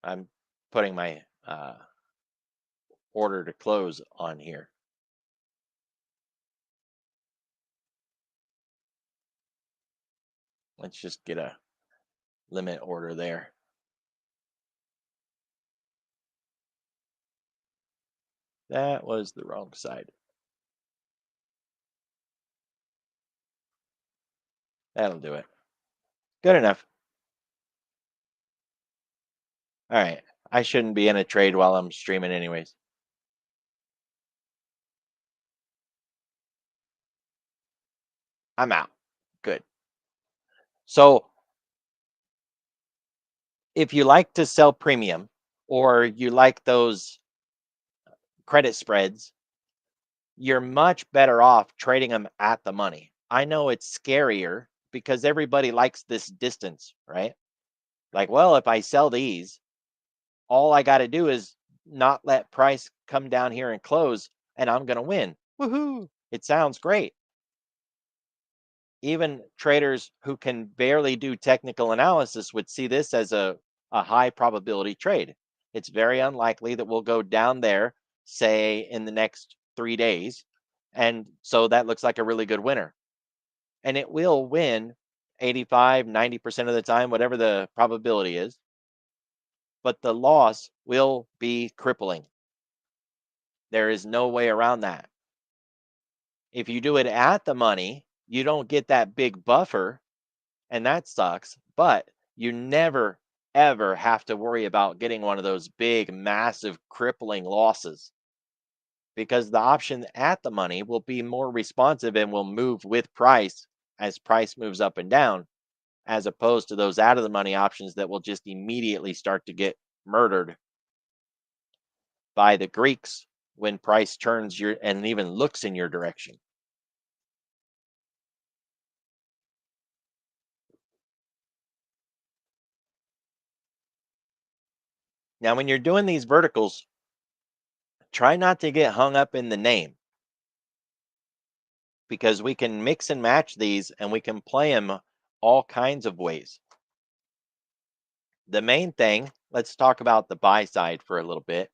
I'm putting my order to close on here. Let's just get a limit order there. That was the wrong side. That'll do it. Good enough. All right. I shouldn't be in a trade while I'm streaming anyways. I'm out. Good. So if you like to sell premium or you like those credit spreads, you're much better off trading them at the money. I know it's scarier because everybody likes this distance, right? Like, well, if I sell these, all I got to do is not let price come down here and close, and I'm going to win. Woohoo! It sounds great. Even traders who can barely do technical analysis would see this as a a high probability trade. It's very unlikely that we'll go down there, say, in the next 3 days. And so that looks like a really good winner. And it will win 85, 90% of the time, whatever the probability is. But the loss will be crippling. There is no way around that. If you do it at the money, you don't get that big buffer, and that sucks. But you never, ever have to worry about getting one of those big, massive, crippling losses because the option at the money will be more responsive and will move with price as price moves up and down, as opposed to those out of the money options that will just immediately start to get murdered by the Greeks when price turns your and even looks in your direction. Now, when you're doing these verticals, try not to get hung up in the name because we can mix and match these and we can play them all kinds of ways. The main thing, let's talk about the buy side for a little bit,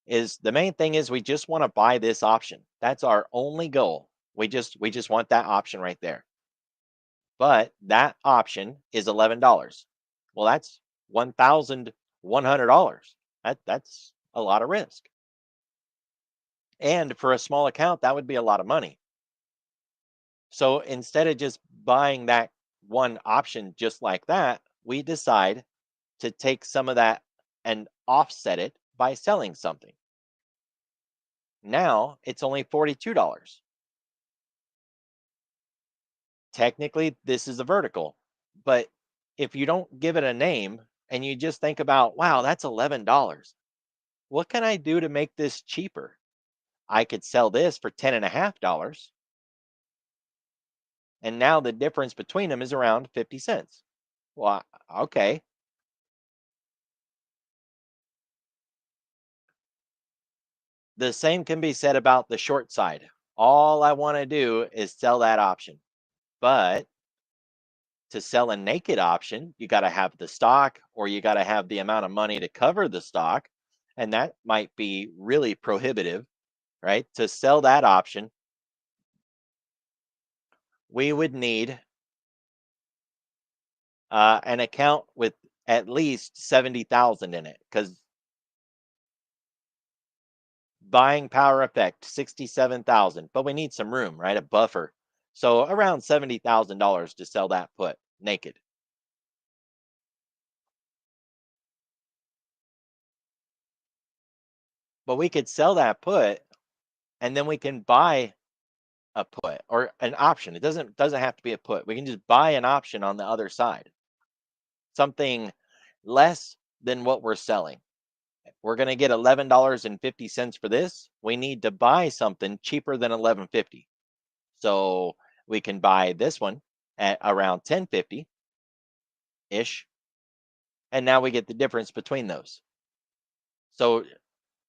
is the main thing is we just want to buy this option. That's our only goal. We just want that option right there. But that option is $11. Well, that's $1,100. That's a lot of risk. And for a small account, that would be a lot of money. So instead of just buying that one option just like that, we decide to take some of that and offset it by selling something. Now it's only $42. Technically, this is a vertical, but if you don't give it a name and you just think about, wow, that's $11. What can I do to make this cheaper? I could sell this for $10.50. And now the difference between them is around 50 cents. Well, okay. The same can be said about the short side. All I want to do is sell that option. But to sell a naked option, you got to have the stock or you got to have the amount of money to cover the stock. And that might be really prohibitive, right? To sell that option, we would need an account with at least 70,000 in it because buying power effect 67,000, but we need some room, right? A buffer. So around $70,000 to sell that put naked. But we could sell that put and then we can buy a put or an option. It doesn't have to be a put. We can just buy an option on the other side. Something less than what we're selling. We're going to get $11.50 for this. We need to buy something cheaper than $11.50. So we can buy this one at around $10.50 ish. And now we get the difference between those. So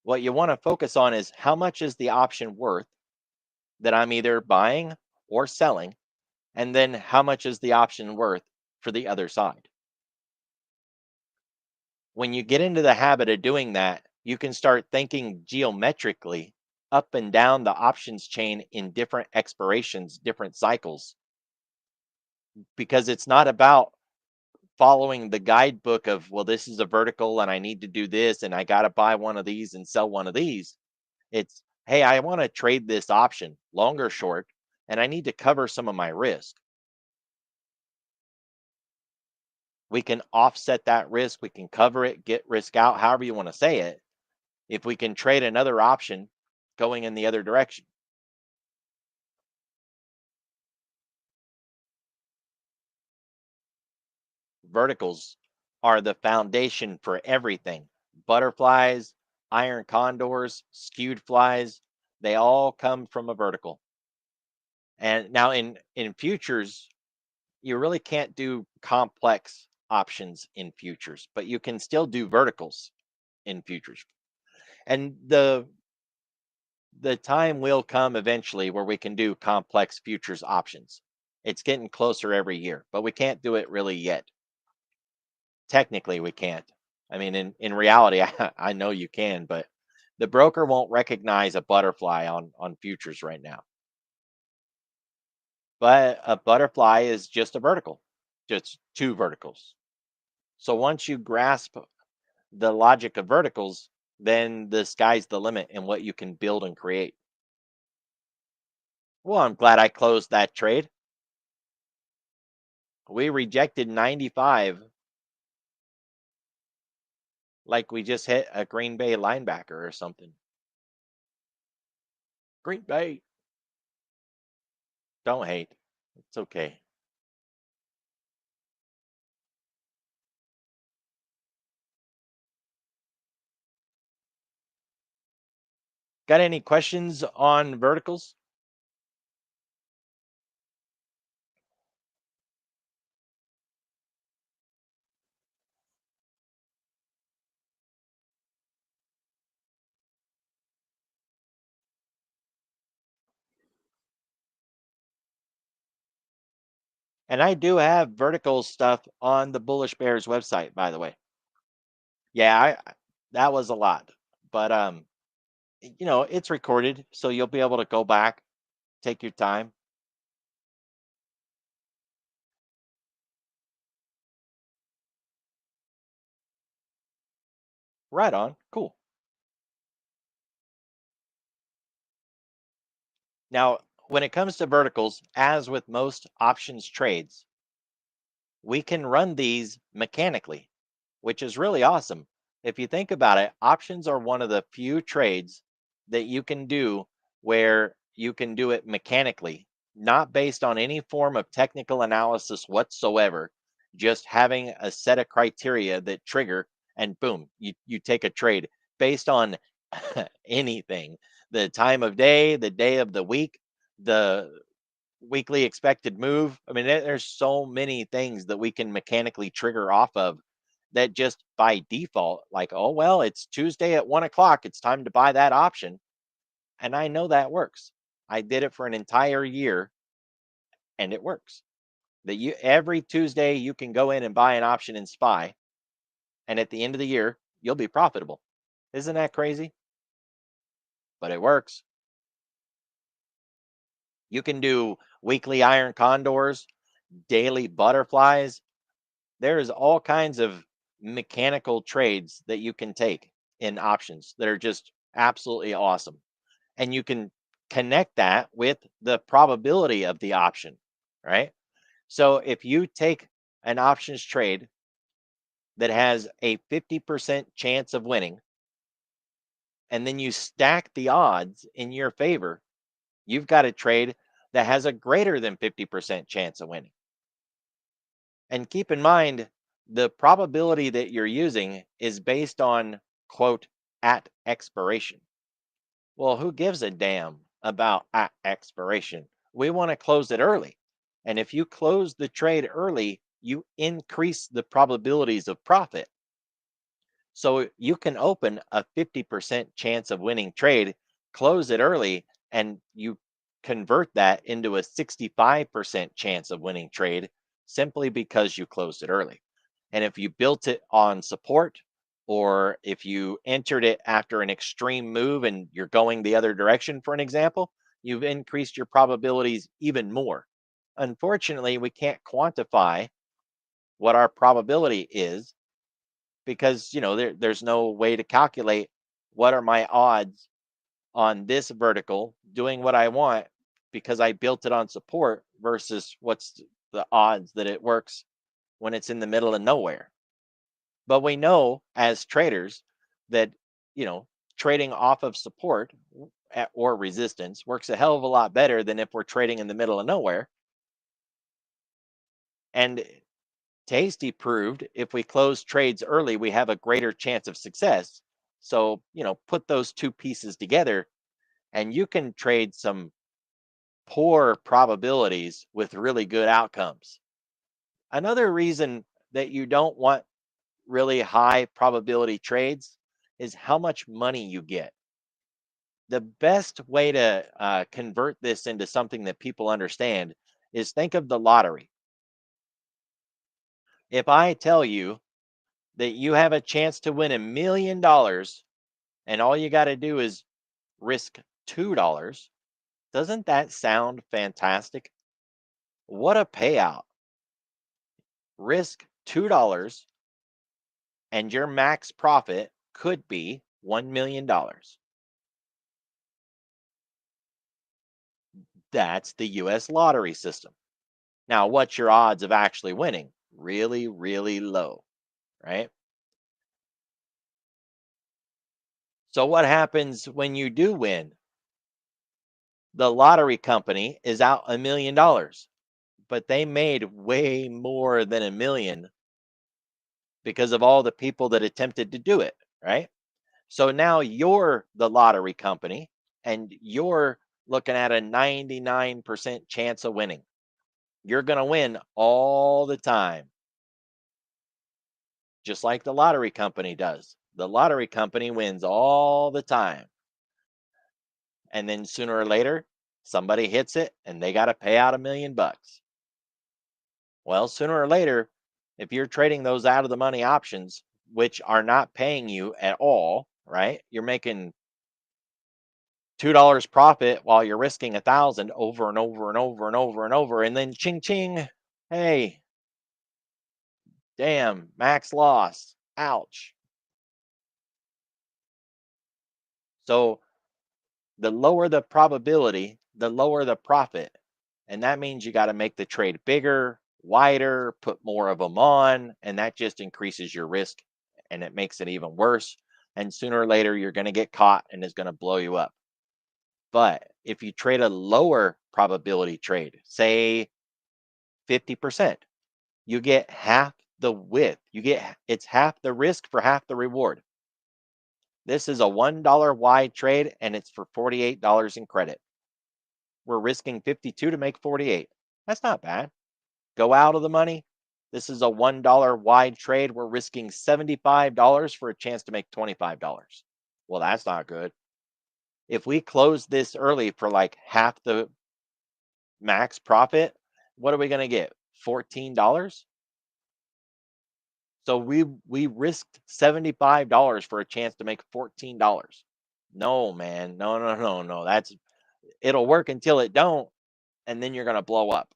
what you want to focus on is how much is the option worth that I'm either buying or selling, and then how much is the option worth for the other side. When you get into the habit of doing that, you can start thinking geometrically up and down the options chain in different expirations, different cycles, because it's not about following the guidebook of, well, this is a vertical and I need to do this and I got to buy one of these and sell one of these. It's, hey, I want to trade this option, long or short, and I need to cover some of my risk. We can offset that risk. We can cover it, get risk out, however you want to say it, if we can trade another option going in the other direction. Verticals are the foundation for everything. Butterflies, iron condors, skewed flies, they all come from a vertical. And now in futures, you really can't do complex options in futures, but you can still do verticals in futures. And the time will come eventually where we can do complex futures options. It's getting closer every year, but we can't do it really yet. technically we can't. I mean, in reality, I know you can, but the broker won't recognize a butterfly on futures right now. But a butterfly is just a vertical, just two verticals. So once you grasp the logic of verticals, then the sky's the limit in what you can build and create. Well, I'm glad I closed that trade. We rejected 95 like we just hit a Green Bay linebacker or something. Green Bay. Don't hate. It's okay. Got any questions on verticals? And I do have vertical stuff on the Bullish Bears website, by the way. Yeah, that was a lot. But it's recorded, so you'll be able to go back, take your time. Right on. Cool. Now, when it comes to verticals, as with most options trades, we can run these mechanically, which is really awesome. If you think about it, options are one of the few trades that you can do where you can do it mechanically, not based on any form of technical analysis whatsoever, just having a set of criteria that trigger and boom, you take a trade based on anything, the time of day, the day of the week, the weekly expected move. I mean, there's so many things that we can mechanically trigger off of that just by default, like, oh, well, it's Tuesday at 1 o'clock. It's time to buy that option. And I know that works. I did it for an entire year and it works. That you every Tuesday you can go in and buy an option in SPY. And at the end of the year, you'll be profitable. Isn't that crazy? But it works. You can do weekly iron condors, daily butterflies. There's all kinds of mechanical trades that you can take in options that are just absolutely awesome. And you can connect that with the probability of the option, right? So if you take an options trade that has a 50% chance of winning, and then you stack the odds in your favor, you've got a trade that has a greater than 50% chance of winning. And keep in mind, the probability that you're using is based on, quote, at expiration. Well, who gives a damn about at expiration? We want to close it early. And if you close the trade early, you increase the probabilities of profit. So you can open a 50% chance of winning trade, close it early, and you convert that into a 65% chance of winning trade simply because you closed it early. And if you built it on support, or if you entered it after an extreme move and you're going the other direction, for an example, you've increased your probabilities even more. Unfortunately, we can't quantify what our probability is because there's no way to calculate what are my odds on this vertical doing what I want because I built it on support versus what's the odds that it works when it's in the middle of nowhere. But we know as traders that you know trading off of support or resistance works a hell of a lot better than if we're trading in the middle of nowhere. And Tasty proved if we close trades early, we have a greater chance of success. So, put those two pieces together and you can trade some poor probabilities with really good outcomes. Another reason that you don't want really high probability trades is how much money you get. The best way to convert this into something that people understand is think of the lottery. If I tell you that you have a chance to win $1 million and all you got to do is risk $2. Doesn't that sound fantastic? What a payout. Risk $2 and your max profit could be $1 million. That's the US lottery system. Now, what's your odds of actually winning? Really, really low, right? So, what happens when you do win? The lottery company is out $1 million, but they made way more than 1 million because of all the people that attempted to do it, right? So now you're the lottery company and you're looking at a 99% chance of winning. You're going to win all the time, just like the lottery company does. The lottery company wins all the time. And then sooner or later, somebody hits it and they got to pay out $1 million. Well, sooner or later, if you're trading those out of the money options, which are not paying you at all, right? You're making $2 profit while you're risking 1,000 over and over and over and over and over. And then ching ching, hey, damn, max loss. Ouch. So the lower the probability, the lower the profit. And that means you got to make the trade bigger, wider, put more of them on, and that just increases your risk and it makes it even worse. And sooner or later, you're going to get caught and it's going to blow you up. But if you trade a lower probability trade, say 50%, you get half the width. It's half the risk for half the reward. This is a $1 wide trade and it's for $48 in credit. We're risking 52 to make 48. That's not bad. Go out of the money. This is a $1 wide trade. We're risking $75 for a chance to make $25. Well, that's not good. If we close this early for like half the max profit, what are we going to get? $14? So we risked $75 for a chance to make $14. No, man. No, no, no, no. It'll work until it don't, and then you're going to blow up.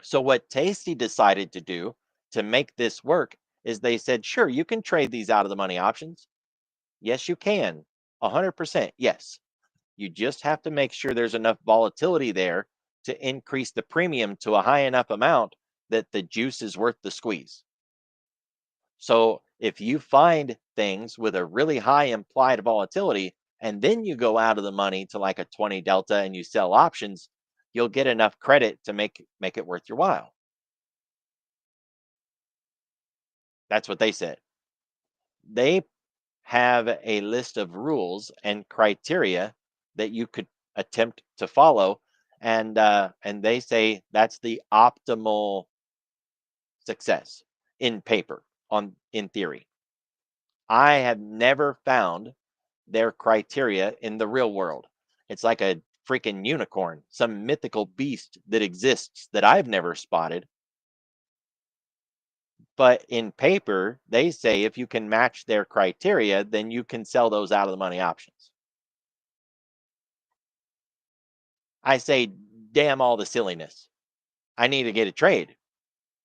So what Tasty decided to do to make this work is they said, "Sure, you can trade these out of the money options. Yes, you can. 100%. Yes. You just have to make sure there's enough volatility there to increase the premium to a high enough amount that the juice is worth the squeeze." So if you find things with a really high implied volatility and then you go out of the money to like a 20 delta and you sell options, you'll get enough credit to make it worth your while. That's what they said. They have a list of rules and criteria that you could attempt to follow, and they say that's the optimal success in paper on in theory. I have never found their criteria in the real world. It's like a freaking unicorn, some mythical beast that exists that I've never spotted. But in paper, they say if you can match their criteria, then you can sell those out of the money options. I say, damn all the silliness. I need to get a trade,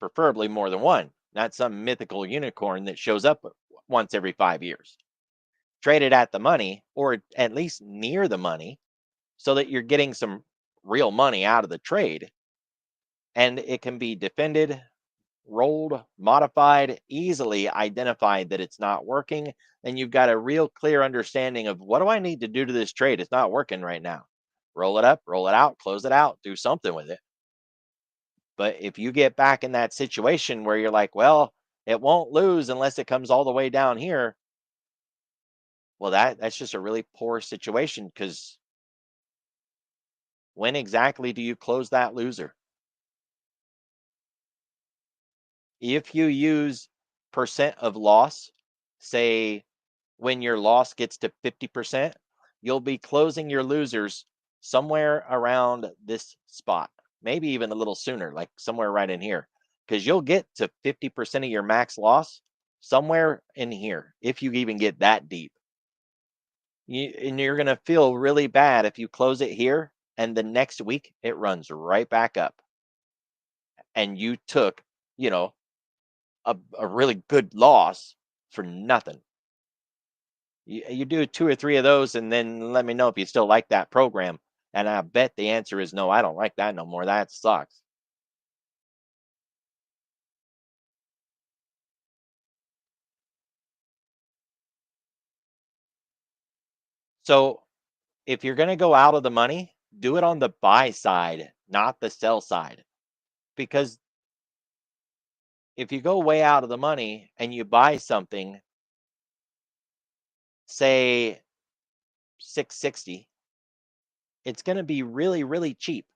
preferably more than one, not some mythical unicorn that shows up once every 5 years. Trade it at the money or at least near the money so that you're getting some real money out of the trade and it can be defended, rolled, modified, easily identified that it's not working. And you've got a real clear understanding of what do I need to do to this trade? It's not working right now. Roll it up, roll it out, close it out, do something with it. But if you get back in that situation where you're like, well, it won't lose unless it comes all the way down here. Well, that's just a really poor situation because when exactly do you close that loser? If you use percent of loss, say when your loss gets to 50%, you'll be closing your losers somewhere around this spot, maybe even a little sooner, like somewhere right in here. because you'll get to 50% of your max loss somewhere in here if you even get that deep. And you're going to feel really bad if you close it here and the next week it runs right back up and you took, you know, a really good loss for nothing. You do 2 or 3 of those and then let me know if you still like that program. And I bet the answer is no, I don't like that no more. That sucks. So if you're going to go out of the money, do it on the buy side, not the sell side. Because if you go way out of the money and you buy something, say 660, it's going to be really, really cheap.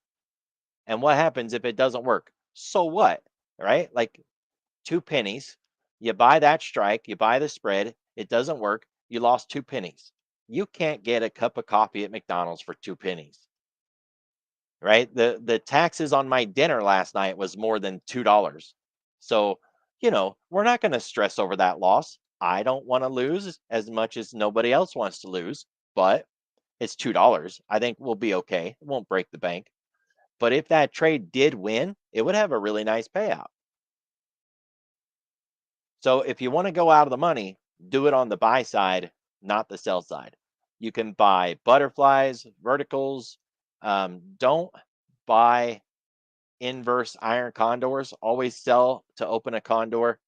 And what happens if it doesn't work? So what? Right? Like 2 pennies. You buy that strike, you buy the spread, it doesn't work, you lost 2 pennies. You can't get a cup of coffee at McDonald's for 2 pennies, right? The taxes on my dinner last night was more than $2. So, we're not going to stress over that loss. I don't want to lose as much as nobody else wants to lose, but it's $2. I think we'll be okay. It won't break the bank. But if that trade did win, it would have a really nice payout. So if you want to go out of the money, do it on the buy side, not the sell side. You can buy butterflies, verticals. Don't buy inverse iron condors. Always sell to open a condor.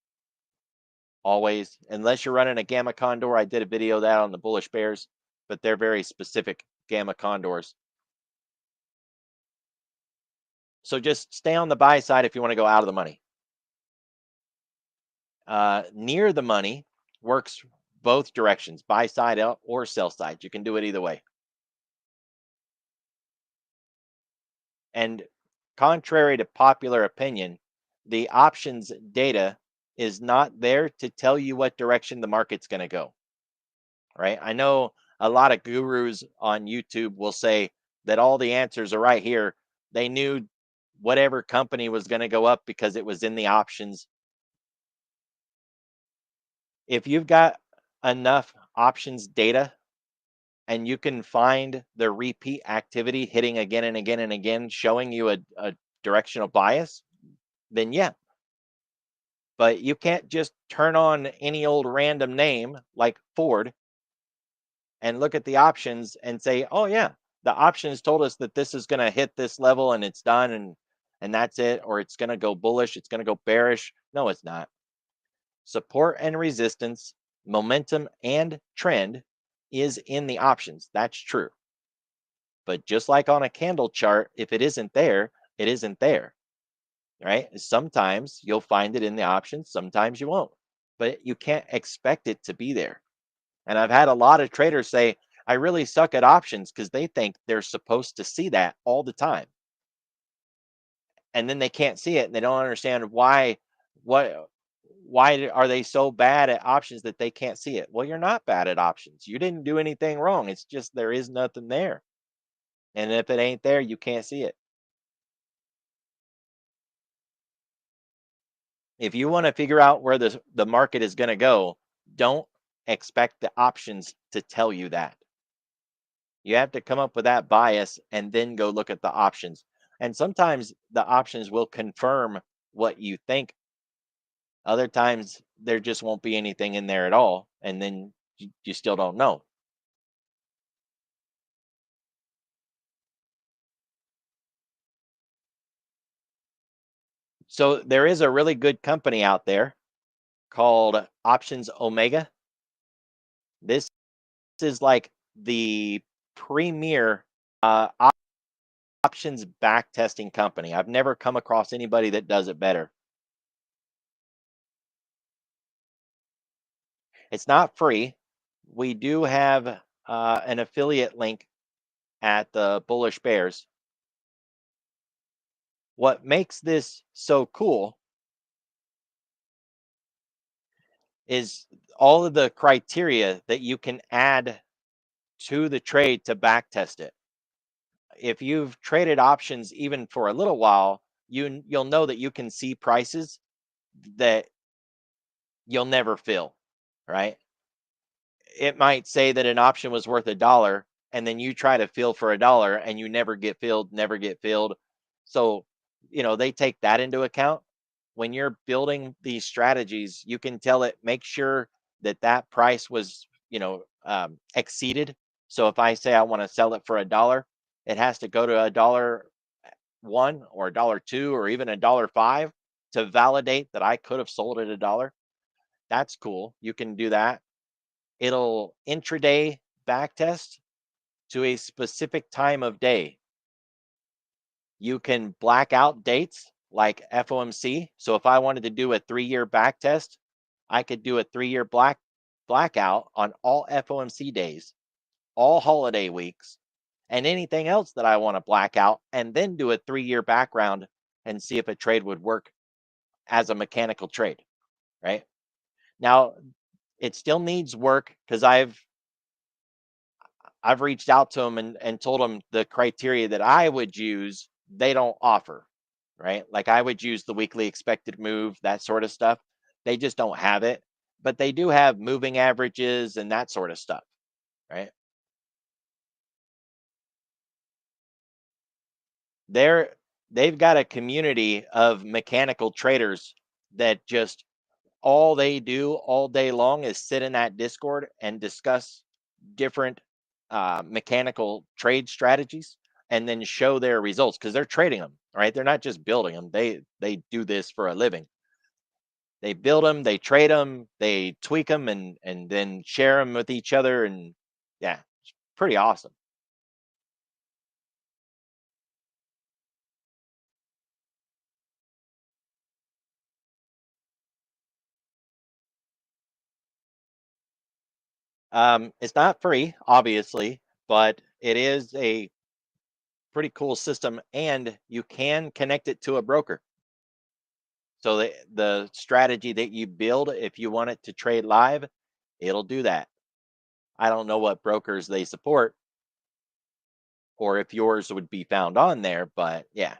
Always, unless you're running a gamma condor. I did a video of that on the Bullish Bears, but they're very specific gamma condors. So just stay on the buy side if you want to go out of the money. Near the money works both directions, buy side or sell side. You can do it either way. And contrary to popular opinion, the options data is not there to tell you what direction the market's going to go. Right? I know a lot of gurus on YouTube will say that all the answers are right here. They knew whatever company was going to go up because it was in the options. If you've got enough options data and you can find the repeat activity hitting again and again and again, showing you a directional bias, then yeah. But you can't just turn on any old random name like Ford and look at the options and say, oh, yeah, the options told us that this is going to hit this level and it's done and that's it, or it's going to go bullish, it's going to go bearish. No, it's not. Support and resistance, momentum and trend is in the options. That's true. But just like on a candle chart, if it isn't there, it isn't there, right? Sometimes you'll find it in the options, sometimes you won't, but you can't expect it to be there. And I've had a lot of traders say, I really suck at options because they think they're supposed to see that all the time. And then they can't see it and they don't understand why are they so bad at options that they can't see it? Well, you're not bad at options. You didn't do anything wrong. It's just there is nothing there. And if it ain't there, you can't see it. If you want to figure out where the market is going to go, don't expect the options to tell you that. You have to come up with that bias and then go look at the options. And sometimes the options will confirm what you think. Other times there just won't be anything in there at all. And then you still don't know. So there is a really good company out there called Options Omega. This is like the premier options back testing company. I've never come across anybody that does it better. It's not free. We do have an affiliate link at the Bullish Bears. What makes this so cool is all of the criteria that you can add to the trade to back test it. If you've traded options even for a little while, you'll know that you can see prices that you'll never fill, right? It might say that an option was worth a dollar, and then you try to fill for a dollar and you never get filled, never get filled. So, they take that into account. When you're building these strategies, you can tell it, make sure that that price was, exceeded. So if I say I want to sell it for a dollar, it has to go to a dollar one or a dollar two or even a dollar five to validate that I could have sold at a dollar. That's cool. You can do that. It'll intraday backtest to a specific time of day. You can black out dates like FOMC. So if I wanted to do a 3-year backtest, I could do a 3-year blackout on all FOMC days, all holiday weeks, and anything else that I want to black out, and then do a 3-year background and see if a trade would work as a mechanical trade, right? Now, it still needs work because I've reached out to them and told them the criteria that I would use, they don't offer, right? Like I would use the weekly expected move, that sort of stuff. They just don't have it, but they do have moving averages and that sort of stuff, right? They're they've got a community of mechanical traders that just all they do all day long is sit in that Discord and discuss different mechanical trade strategies and then show their results because they're trading them, right? They're not just building them. They do this for a living. They build them, they trade them, they tweak them, and then share them with each other. And yeah, it's pretty awesome. It's not free, obviously, but it is a pretty cool system, and you can connect it to a broker. So the strategy that you build, if you want it to trade live, it'll do that. I don't know what brokers they support or if yours would be found on there, but yeah.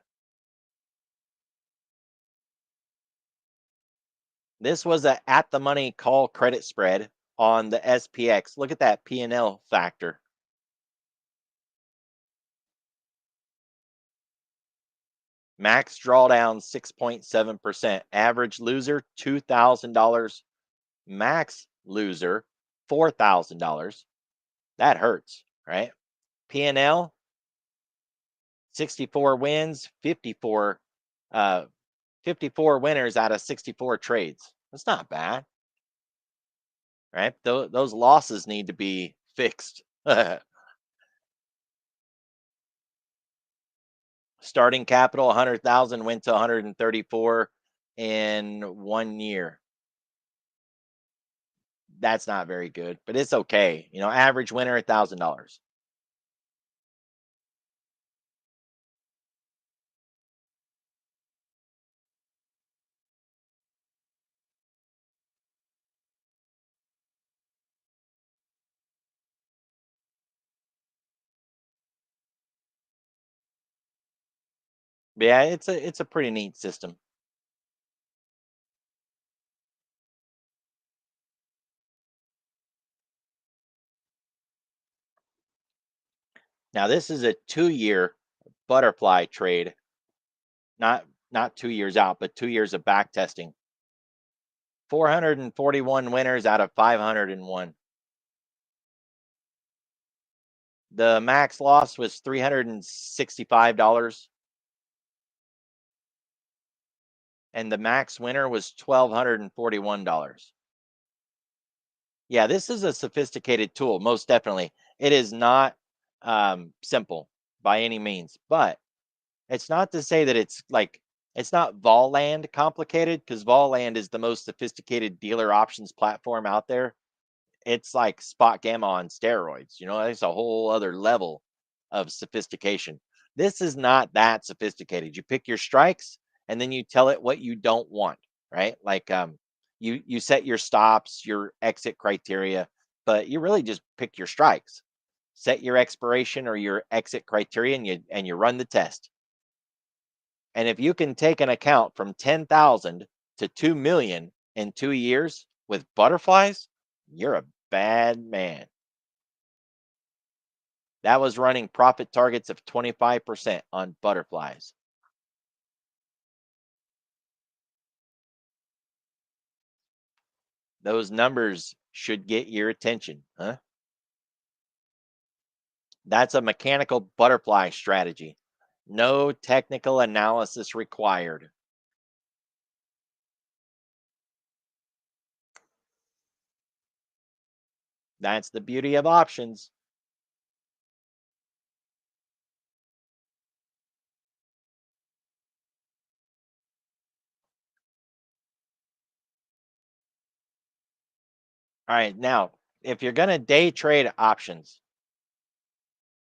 This was a at the money call credit spread on the SPX. Look at that P&L factor. Max drawdown 6.7%. Average loser $2,000. Max loser $4,000. That hurts, right? P&L 64 wins, uh 54 winners out of 64 trades. That's not bad, right? Those losses need to be fixed. Starting capital 100,000 went to 134 in 1 year. That's not very good, but it's okay. Average winner $1,000. Yeah, it's a pretty neat system. Now this is a 2-year butterfly trade, not 2 years out, but 2 years of back testing. 441 winners out of 501. The max loss was $365, and the max winner was $1,241. Yeah, this is a sophisticated tool, most definitely. It is not simple by any means, but it's not to say that it's not Volland complicated because Volland is the most sophisticated dealer options platform out there. It's like spot gamma on steroids. It's a whole other level of sophistication. This is not that sophisticated. You pick your strikes and then you tell it what you don't want, right? Like you set your stops, your exit criteria, but you really just pick your strikes. Set your expiration or your exit criteria and you run the test. And if you can take an account from 10,000 to 2 million in 2 years with butterflies, you're a bad man. That was running profit targets of 25% on butterflies. Those numbers should get your attention, huh? That's a mechanical butterfly strategy. No technical analysis required. That's the beauty of options. All right, now, if you're going to day trade options,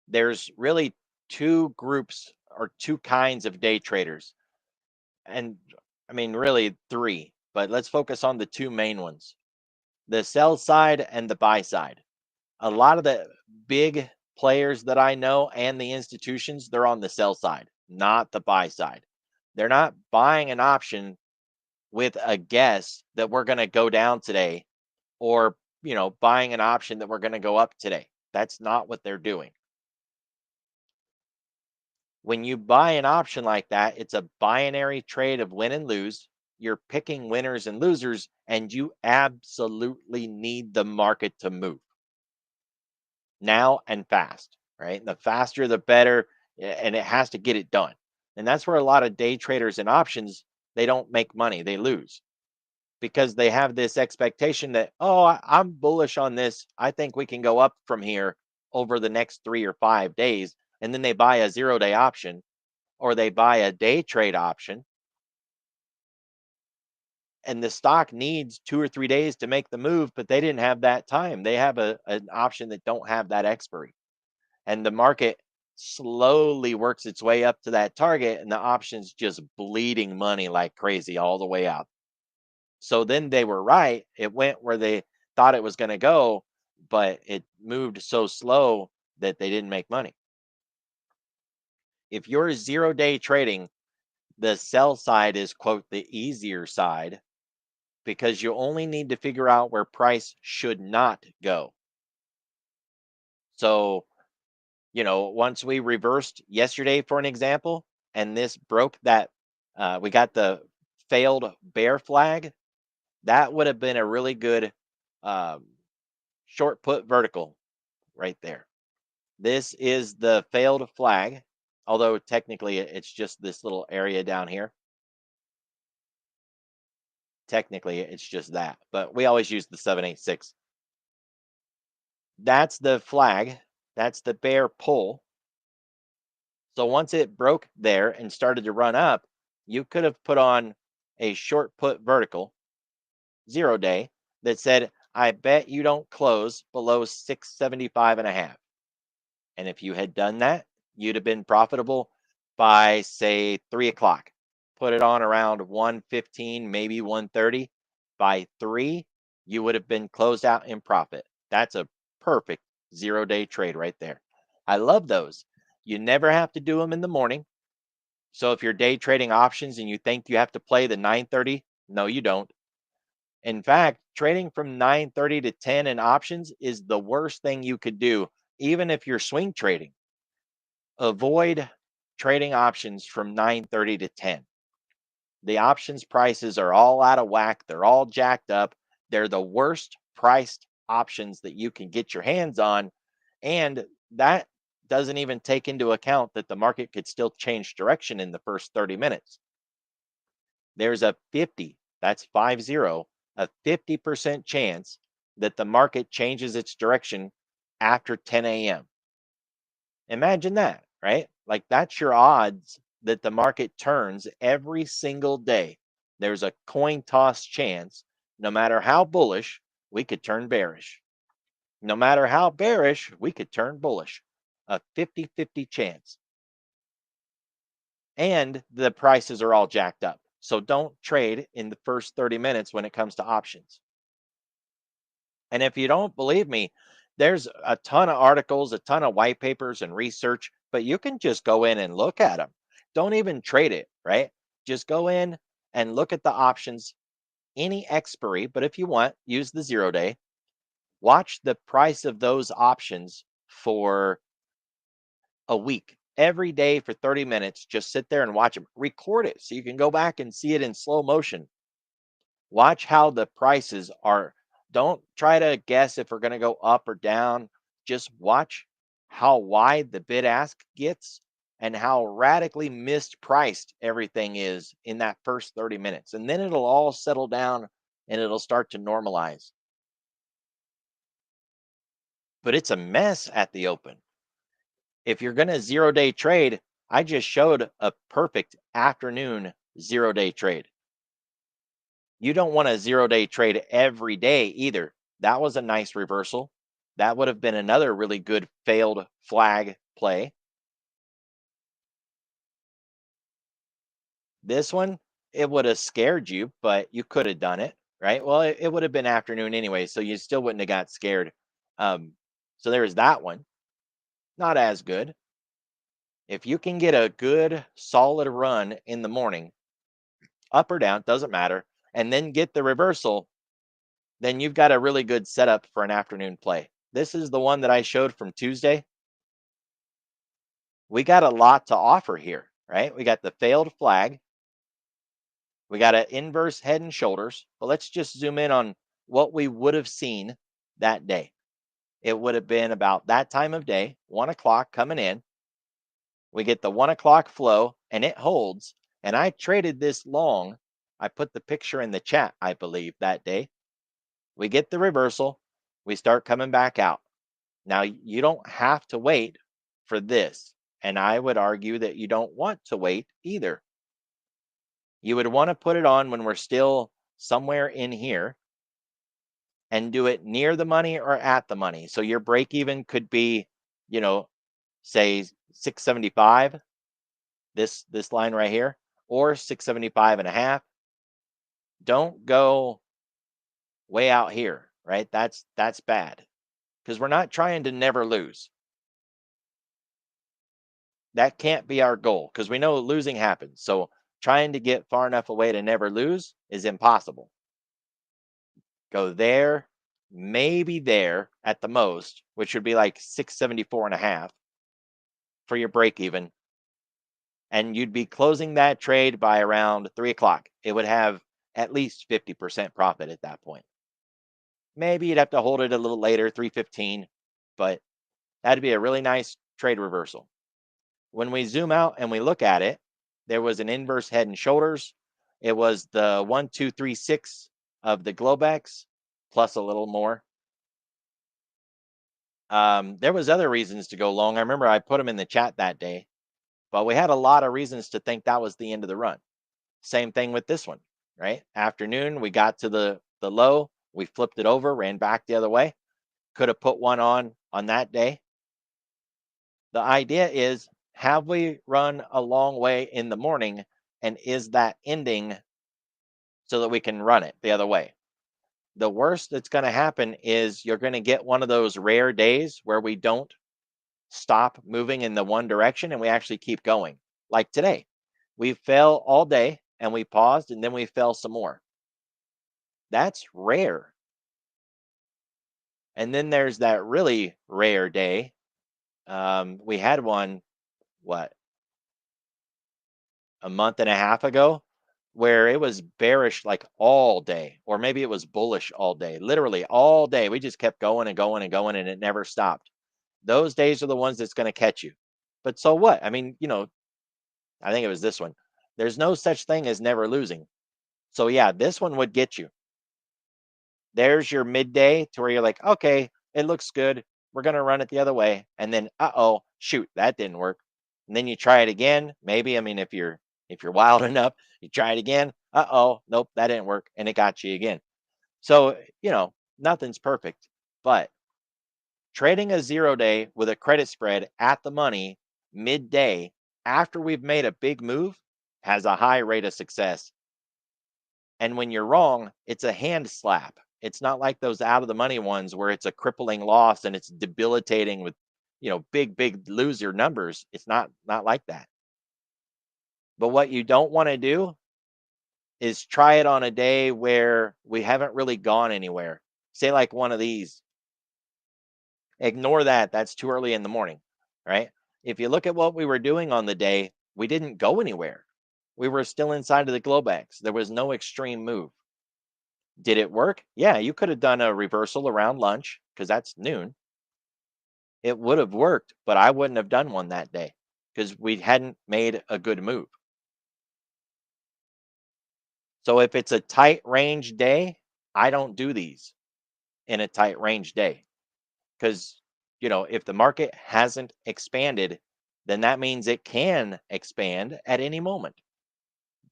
there's really two groups or two kinds of day traders. And I mean, really three, but let's focus on the two main ones, the sell side and the buy side. A lot of the big players that I know and the institutions, they're on the sell side, not the buy side. They're not buying an option with a guess that we're going to go down today or, buying an option that we're going to go up today. That's not what they're doing. When you buy an option like that, it's a binary trade of win and lose. You're picking winners and losers, and you absolutely need the market to move now and fast, right? The faster, the better, and it has to get it done. And that's where a lot of day traders and options, they don't make money, they lose because they have this expectation that, oh, I'm bullish on this. I think we can go up from here over the next 3 or 5 days. And then they buy a 0 day option or they buy a day trade option and the stock needs 2 or 3 days to make the move, but they didn't have that time. They have an option that don't have that expiry. And the market slowly works its way up to that target and the option's just bleeding money like crazy all the way out. So then they were right. It went where they thought it was going to go, but it moved so slow that they didn't make money. If you're 0 day trading, the sell side is, quote, the easier side because you only need to figure out where price should not go. So, once we reversed yesterday, for an example, and this broke that, we got the failed bear flag, that would have been a really good um, short put vertical right there. This is the failed flag, although technically it's just this little area down here. Technically, it's just that, but we always use the 786. That's the flag. That's the bear pull. So once it broke there and started to run up, you could have put on a short put vertical 0 day that said, I bet you don't close below 675 and a half. And if you had done that, you'd have been profitable by, say, 3 o'clock. Put it on around 1:15, maybe 1:30. By 3, you would have been closed out in profit. That's a perfect 0 day trade right there. I love those. You never have to do them in the morning. So if you're day trading options and you think you have to play the 9:30, no, you don't. In fact, trading from 9:30 to 10 in options is the worst thing you could do, even if you're swing trading. Avoid trading options from 9:30 to 10. The options prices are all out of whack. They're all jacked up. They're the worst priced options that you can get your hands on. And that doesn't even take into account that the market could still change direction in the first 30 minutes. There's a 50, that's 50, a 50% chance that the market changes its direction after 10 a.m. Imagine that, right? Like that's your odds that the market turns every single day. There's a coin toss chance, no matter how bullish, we could turn bearish. No matter how bearish, we could turn bullish. A 50-50 chance. And the prices are all jacked up. So don't trade in the first 30 minutes when it comes to options. And if you don't believe me, there's a ton of articles, a ton of white papers and research, but you can just go in and look at them. Don't even trade it, right? Just go in and look at the options, any expiry, but if you want, use the 0 day. Watch the price of those options for a week. Every day for 30 minutes, just sit there and watch them. Record it so you can go back and see it in slow motion. Watch how the prices are. Don't try to guess if we're going to go up or down. Just watch how wide the bid ask gets and how radically mispriced everything is in that first 30 minutes. And then it'll all settle down and it'll start to normalize. But it's a mess at the open. If you're going to 0 day trade, I just showed a perfect afternoon 0 day trade. You don't want a 0 day trade every day either. That was a nice reversal. That would have been another really good failed flag play. This one, it would have scared you, but you could have done it, right? Well, it would have been afternoon anyway, so you still wouldn't have got scared. So there's that one. Not as good. If you can get a good solid run in the morning, up or down, doesn't matter, and then get the reversal, then you've got a really good setup for an afternoon play. This is the one that I showed from Tuesday. We got a lot to offer here, right? We got the failed flag. We got an inverse head and shoulders. But let's just zoom in on what we would have seen that day. It would have been about that time of day, 1 o'clock coming in. We get the 1 o'clock flow and it holds. And I traded this long. I put the picture in the chat, I believe, that day. We get the reversal. We start coming back out. Now, you don't have to wait for this. And I would argue that you don't want to wait either. You would want to put it on when we're still somewhere in here and do it near the money or at the money. So your break even could be, you know, say 675, this line right here, or 675 and a half. Don't go way out here, right? That's bad because we're not trying to never lose. That can't be our goal because we know losing happens. So trying to get far enough away to never lose is impossible. Go there, maybe there at the most, which would be like 674 and a half for your break even. And you'd be closing that trade by around 3 o'clock. It would have at least 50% profit at that point. Maybe you'd have to hold it a little later, 315, but that'd be a really nice trade reversal. When we zoom out and we look at it, there was an inverse head and shoulders. It was the 1236 of the Globex plus a little more. There was other reasons to go long. I remember I put them in the chat that day, but we had a lot of reasons to think that was the end of the run. Same thing with this one, right? Afternoon, we got to the low, we flipped it over, ran back the other way. Could have put one on that day. The idea is, have we run a long way in the morning, and is that ending so that we can run it the other way? The worst that's going to happen is you're going to get one of those rare days where we don't stop moving in the one direction and we actually keep going. Like today, we fell all day and we paused and then we fell some more. That's rare. And then there's that really rare day. We had one, what, a month and a half ago, where it was bearish like all day, or maybe it was bullish all day, literally all day. We just kept going and going and going and it never stopped. Those days are the ones that's going to catch you. But so what? I mean, I think it was this one. There's no such thing as never losing. So yeah, this one would get you. There's your midday to where you're like, okay, it looks good. We're going to run it the other way. And then, shoot, that didn't work. And then you try it again. Maybe, I mean, if you're wild enough, you try it again. Nope, that didn't work. And it got you again. So, nothing's perfect, but trading a 0 day with a credit spread at the money midday after we've made a big move has a high rate of success. And when you're wrong, it's a hand slap. It's not like those out of the money ones where it's a crippling loss and it's debilitating with, big loser numbers. It's not like that. But what you don't want to do is try it on a day where we haven't really gone anywhere. Say like one of these. Ignore that. That's too early in the morning, right? If you look at what we were doing on the day, we didn't go anywhere. We were still inside of the Globex. There was no extreme move. Did it work? Yeah, you could have done a reversal around lunch because that's noon. It would have worked, but I wouldn't have done one that day because we hadn't made a good move. So if it's a tight range day, I don't do these in a tight range day because, if the market hasn't expanded, then that means it can expand at any moment.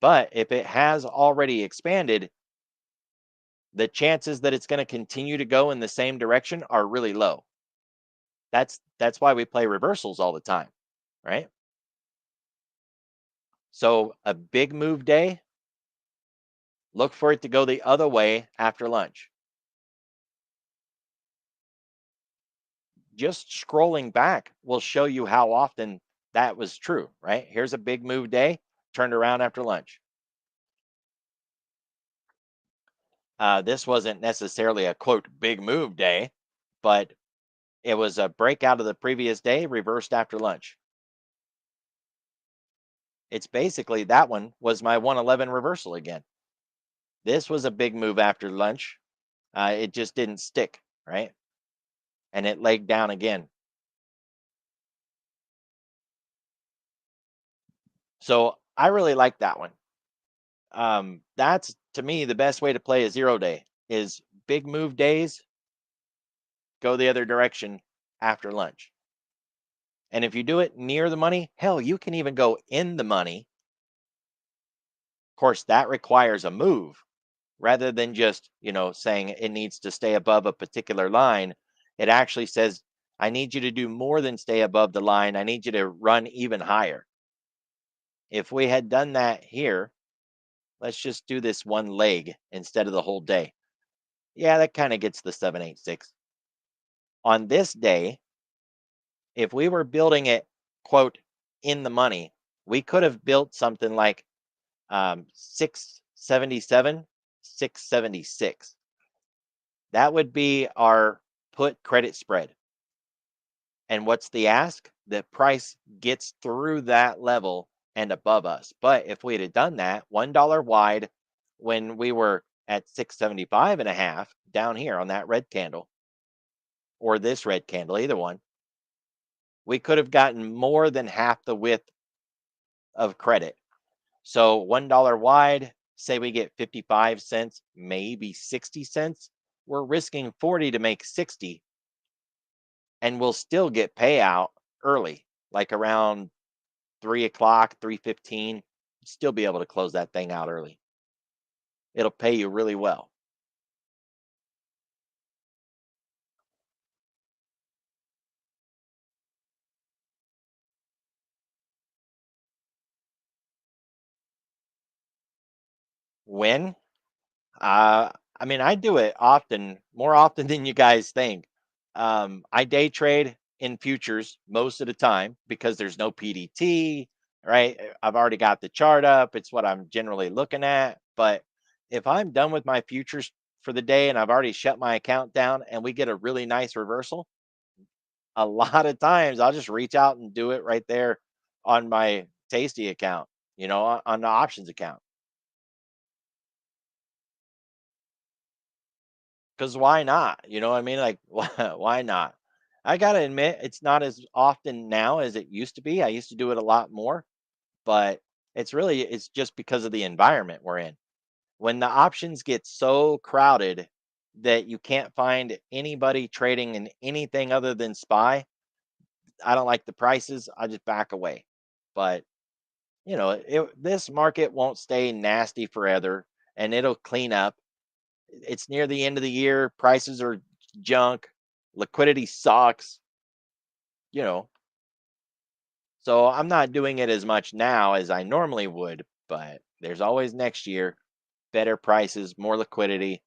But if it has already expanded, the chances that it's going to continue to go in the same direction are really low. That's why we play reversals all the time, right? So a big move day, look for it to go the other way after lunch. Just scrolling back will show you how often that was true, right? Here's a big move day, turned around after lunch. This wasn't necessarily a quote big move day, but it was a breakout of the previous day, reversed after lunch. It's basically that one was my 111 reversal again. This was a big move after lunch. It just didn't stick, right? And it laid down again. So I really like that one. That's to me the best way to play a 0 day is big move days, go the other direction after lunch. And if you do it near the money, hell, you can even go in the money. Of course, that requires a move rather than just, saying it needs to stay above a particular line. It actually says, I need you to do more than stay above the line. I need you to run even higher. If we had done that here, let's just do this one leg instead of the whole day. Yeah, that kind of gets the 786. On this day, if we were building it, quote, in the money, we could have built something like 677, 676. That would be our put credit spread. And what's the ask? The price gets through that level and above us. But if we had done that $1 wide when we were at 675 and a half down here on that red candle or this red candle, either one, we could have gotten more than half the width of credit. So $1 wide, say we get 55 cents, maybe 60 cents. We're risking 40 to make 60, and we'll still get payout early, like around 3 o'clock, 3:15. Still be able to close that thing out early. It'll pay you really well. When? I mean, I do it often, more often than you guys think. I day trade in futures most of the time because there's no PDT, right? I've already got the chart up. It's what I'm generally looking at. But if I'm done with my futures for the day and I've already shut my account down and we get a really nice reversal, a lot of times I'll just reach out and do it right there on my Tasty account, on the options account. Because why not? You know what I mean? Like, why not? I gotta admit, it's not as often now as it used to be. I used to do it a lot more, but it's just because of the environment we're in. When the options get so crowded that you can't find anybody trading in anything other than SPY, I don't like the prices. I just back away. But this market won't stay nasty forever, and it'll clean up. It's near the end of the year. Prices are junk. Liquidity sucks, you know. So I'm not doing it as much now as I normally would, but there's always next year. Better prices, more liquidity.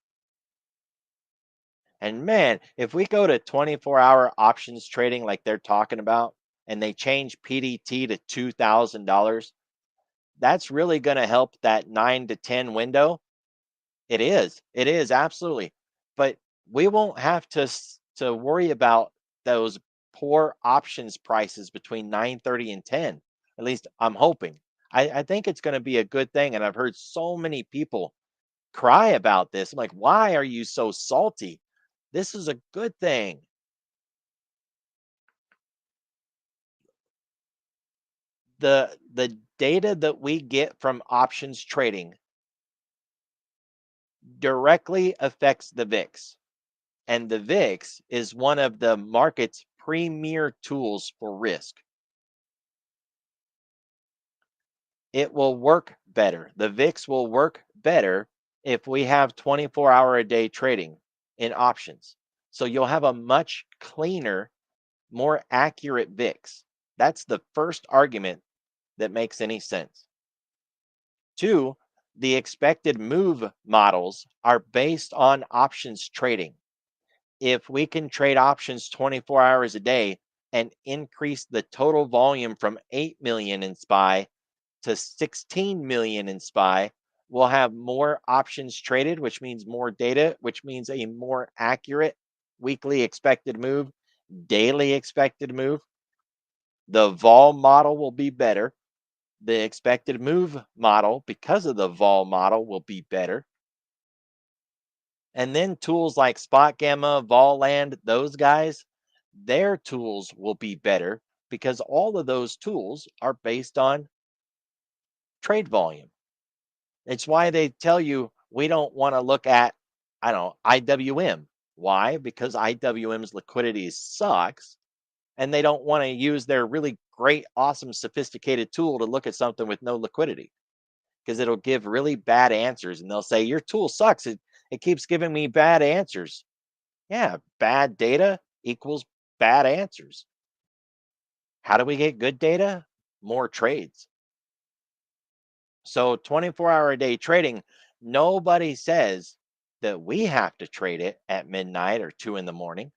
And man, if we go to 24-hour options trading like they're talking about and they change PDT to $2,000, that's really going to help that 9 to 10 window. It is. It is absolutely. But we won't have to worry about those poor options prices between 9:30 and 10. At least I'm hoping. I think it's going to be a good thing. And I've heard so many people cry about this. I'm like, why are you so salty? This is a good thing. The data that we get from options trading directly affects the VIX. And the VIX is one of the market's premier tools for risk. It will work better. The VIX will work better if we have 24-hour a day trading in options. So you'll have a much cleaner, more accurate VIX. That's the first argument that makes any sense. Two, the expected move models are based on options trading. If we can trade options 24 hours a day and increase the total volume from 8 million in SPY to 16 million in SPY, we'll have more options traded, which means more data, which means a more accurate weekly expected move, daily expected move. The vol model will be better. The expected move model, because of the vol model, will be better. And then tools like Spot Gamma, Volland, those guys, their tools will be better because all of those tools are based on trade volume. It's why they tell you we don't want to look at, I don't know, IWM. Why? Because IWM's liquidity sucks and they don't want to use their really great, awesome, sophisticated tool to look at something with no liquidity because it'll give really bad answers. And they'll say, your tool sucks. It keeps giving me bad answers. Yeah, bad data equals bad answers. How do we get good data? More trades. So 24-hour a day trading, nobody says that we have to trade it at midnight or 2 in the morning.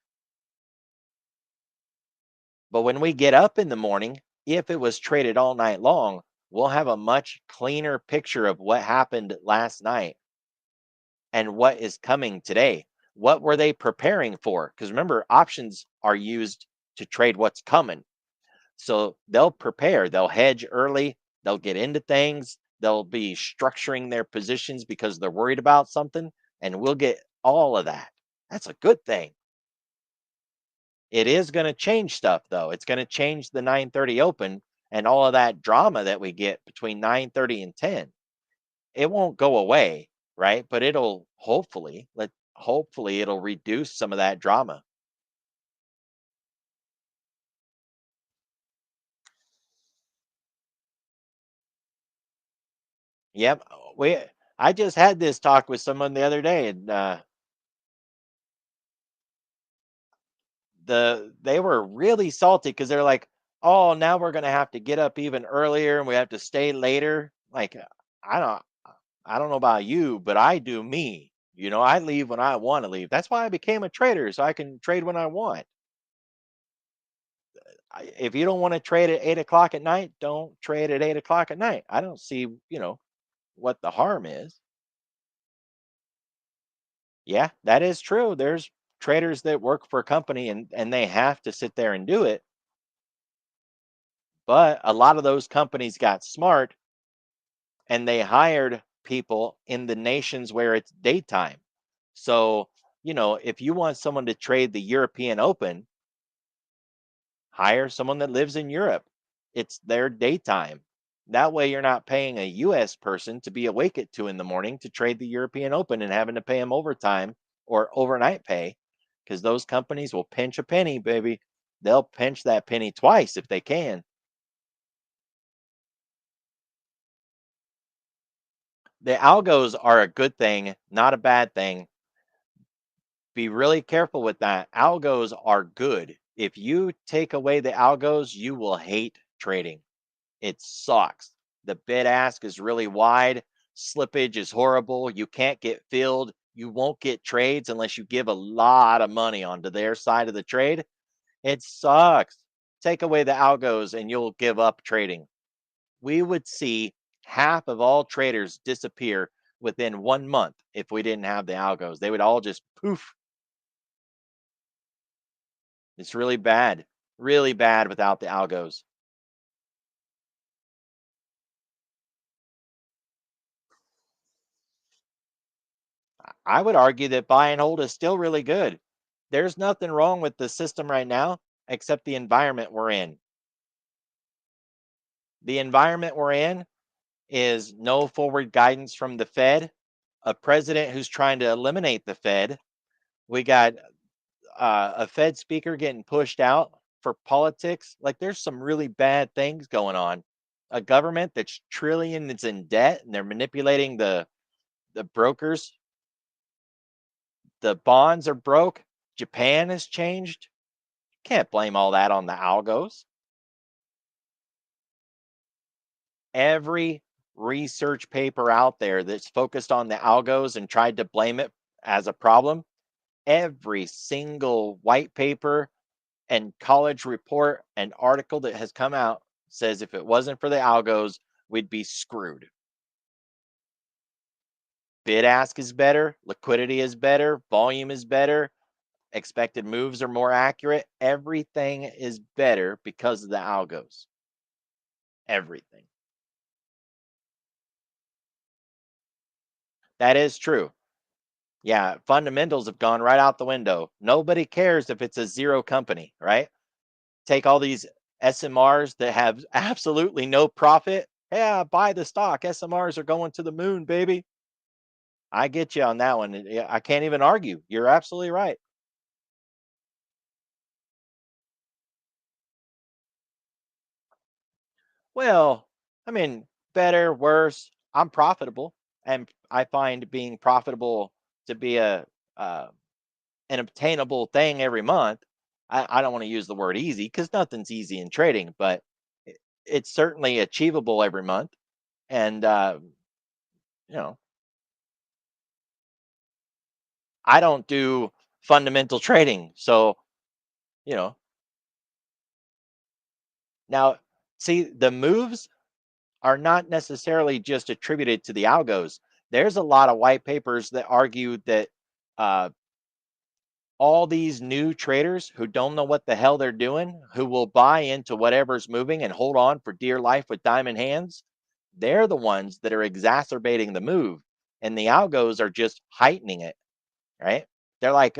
But when we get up in the morning, if it was traded all night long, we'll have a much cleaner picture of what happened last night and what is coming today. What were they preparing for? Because remember, options are used to trade what's coming. So they'll prepare, they'll hedge early, they'll get into things, they'll be structuring their positions because they're worried about something, and we'll get all of that. That's a good thing. It is going to change stuff though. It's going to change the 9:30 open and all of that drama that we get between 9:30 and 10. It won't go away, right? But it'll hopefully it'll reduce some of that drama. Yep. We I just had this talk with someone the other day and they were really salty because they're like, "Oh, now we're gonna have to get up even earlier and we have to stay later." Like, I don't, I don't know about you, but I do me. I leave when I want to leave. That's why I became a trader, so I can trade when I want. If you don't want to trade at 8 o'clock at night, don't trade at 8 o'clock at night. I don't see, what the harm is. Yeah, that is true. There's traders that work for a company and they have to sit there and do it. But a lot of those companies got smart and they hired people in the nations where it's daytime. So, if you want someone to trade the European Open, hire someone that lives in Europe. It's their daytime. That way, you're not paying a US person to be awake at 2 in the morning to trade the European Open and having to pay them overtime or overnight pay because those companies will pinch a penny, baby. They'll pinch that penny twice if they can. The algos are a good thing, not a bad thing. Be really careful with that. Algos are good. If you take away the algos, you will hate trading. It sucks. The bid ask is really wide. Slippage is horrible. You can't get filled. You won't get trades unless you give a lot of money onto their side of the trade. It sucks. Take away the algos and you'll give up trading. We would see half of all traders disappear within 1 month if we didn't have the algos. They would all just poof. It's really bad without the algos. I would argue that buy and hold is still really good. There's nothing wrong with the system right now except the environment we're in. The environment we're in is no forward guidance from the Fed, a president who's trying to eliminate the Fed. We got a Fed speaker getting pushed out for politics. Like there's some really bad things going on. A government that's trillions in debt and they're manipulating the brokers. The bonds are broke. Japan has changed. Can't blame all that on the algos. Every research paper out there that's focused on the algos and tried to blame it as a problem, every single white paper and college report and article that has come out says if it wasn't for the algos, we'd be screwed. Bid ask is better, liquidity is better, volume is better, expected moves are more accurate. Everything is better because of the algos. Everything. That is true. Yeah, fundamentals have gone right out the window. Nobody cares if it's a zero company, right? Take all these SMRs that have absolutely no profit. Yeah, buy the stock. SMRs are going to the moon, baby. I get you on that one. Yeah, I can't even argue. You're absolutely right. Well, I mean, better, worse. I'm profitable, and I find being profitable to be a uh, an obtainable thing every month. I don't want to use the word easy because nothing's easy in trading, but it's certainly achievable every month. And you know, I don't do fundamental trading, so you know. Now, see, the moves are not necessarily just attributed to the algos. There's a lot of white papers that argue that uh, all these new traders who don't know what the hell they're doing, who will buy into whatever's moving and hold on for dear life with diamond hands, they're the ones that are exacerbating the move. And the algos are just heightening it, right? They're like,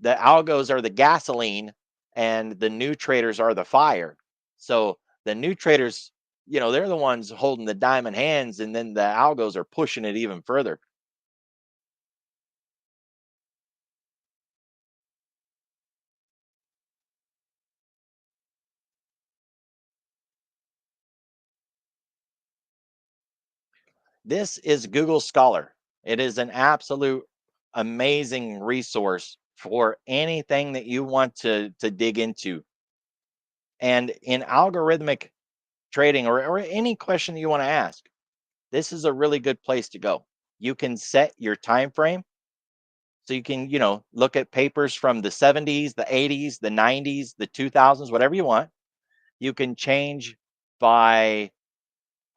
the algos are the gasoline and the new traders are the fire. So the new traders, they're the ones holding the diamond hands, and then the algos are pushing it even further. This is Google Scholar. It is an absolute amazing resource for anything that you want to dig into. And in algorithmic trading, or any question that you want to ask, this is a really good place to go. You can set your time frame. So you can, look at papers from the 70s, the 80s, the 90s, the 2000s, whatever you want. You can change by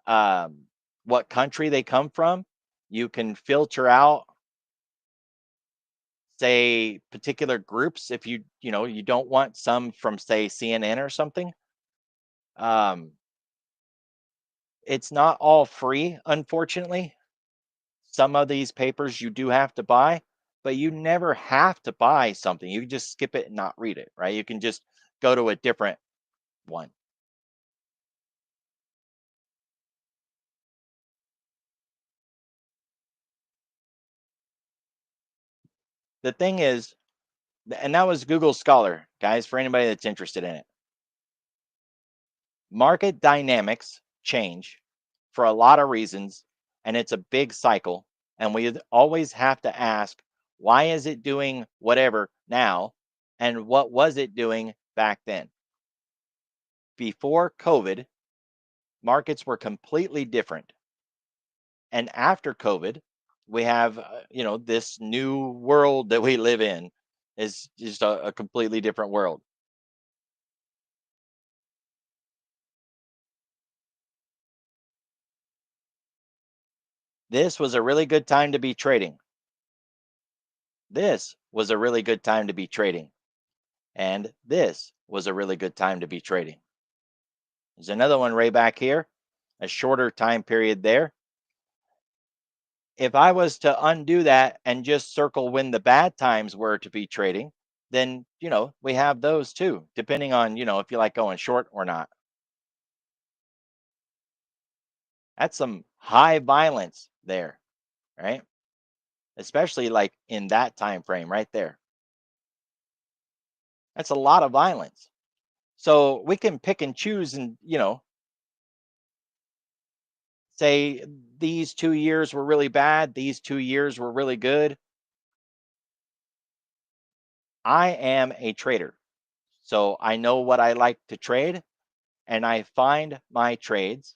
um, what country they come from. You can filter out, say, particular groups if you don't want some from, say, CNN or something. Um, it's not all free, unfortunately. Some of these papers you do have to buy, but you never have to buy something. You can just skip it and not read it, right? You can just go to a different one. The thing is, and that was Google Scholar, guys, for anybody that's interested in it. Market dynamics change for a lot of reasons, and it's a big cycle. And we always have to ask, why is it doing whatever now? And what was it doing back then? Before COVID, markets were completely different. And after COVID, we have, this new world that we live in is just a completely different world. This was a really good time to be trading. This was a really good time to be trading. And this was a really good time to be trading. There's another one right back here, a shorter time period there. If I was to undo that and just circle when the bad times were to be trading, then, we have those too, depending on, if you like going short or not. That's some high violence there, right? Especially like in that time frame right there. That's a lot of violence. So we can pick and choose and, say these 2 years were really bad, these 2 years were really good. I am a trader. So I know what I like to trade and I find my trades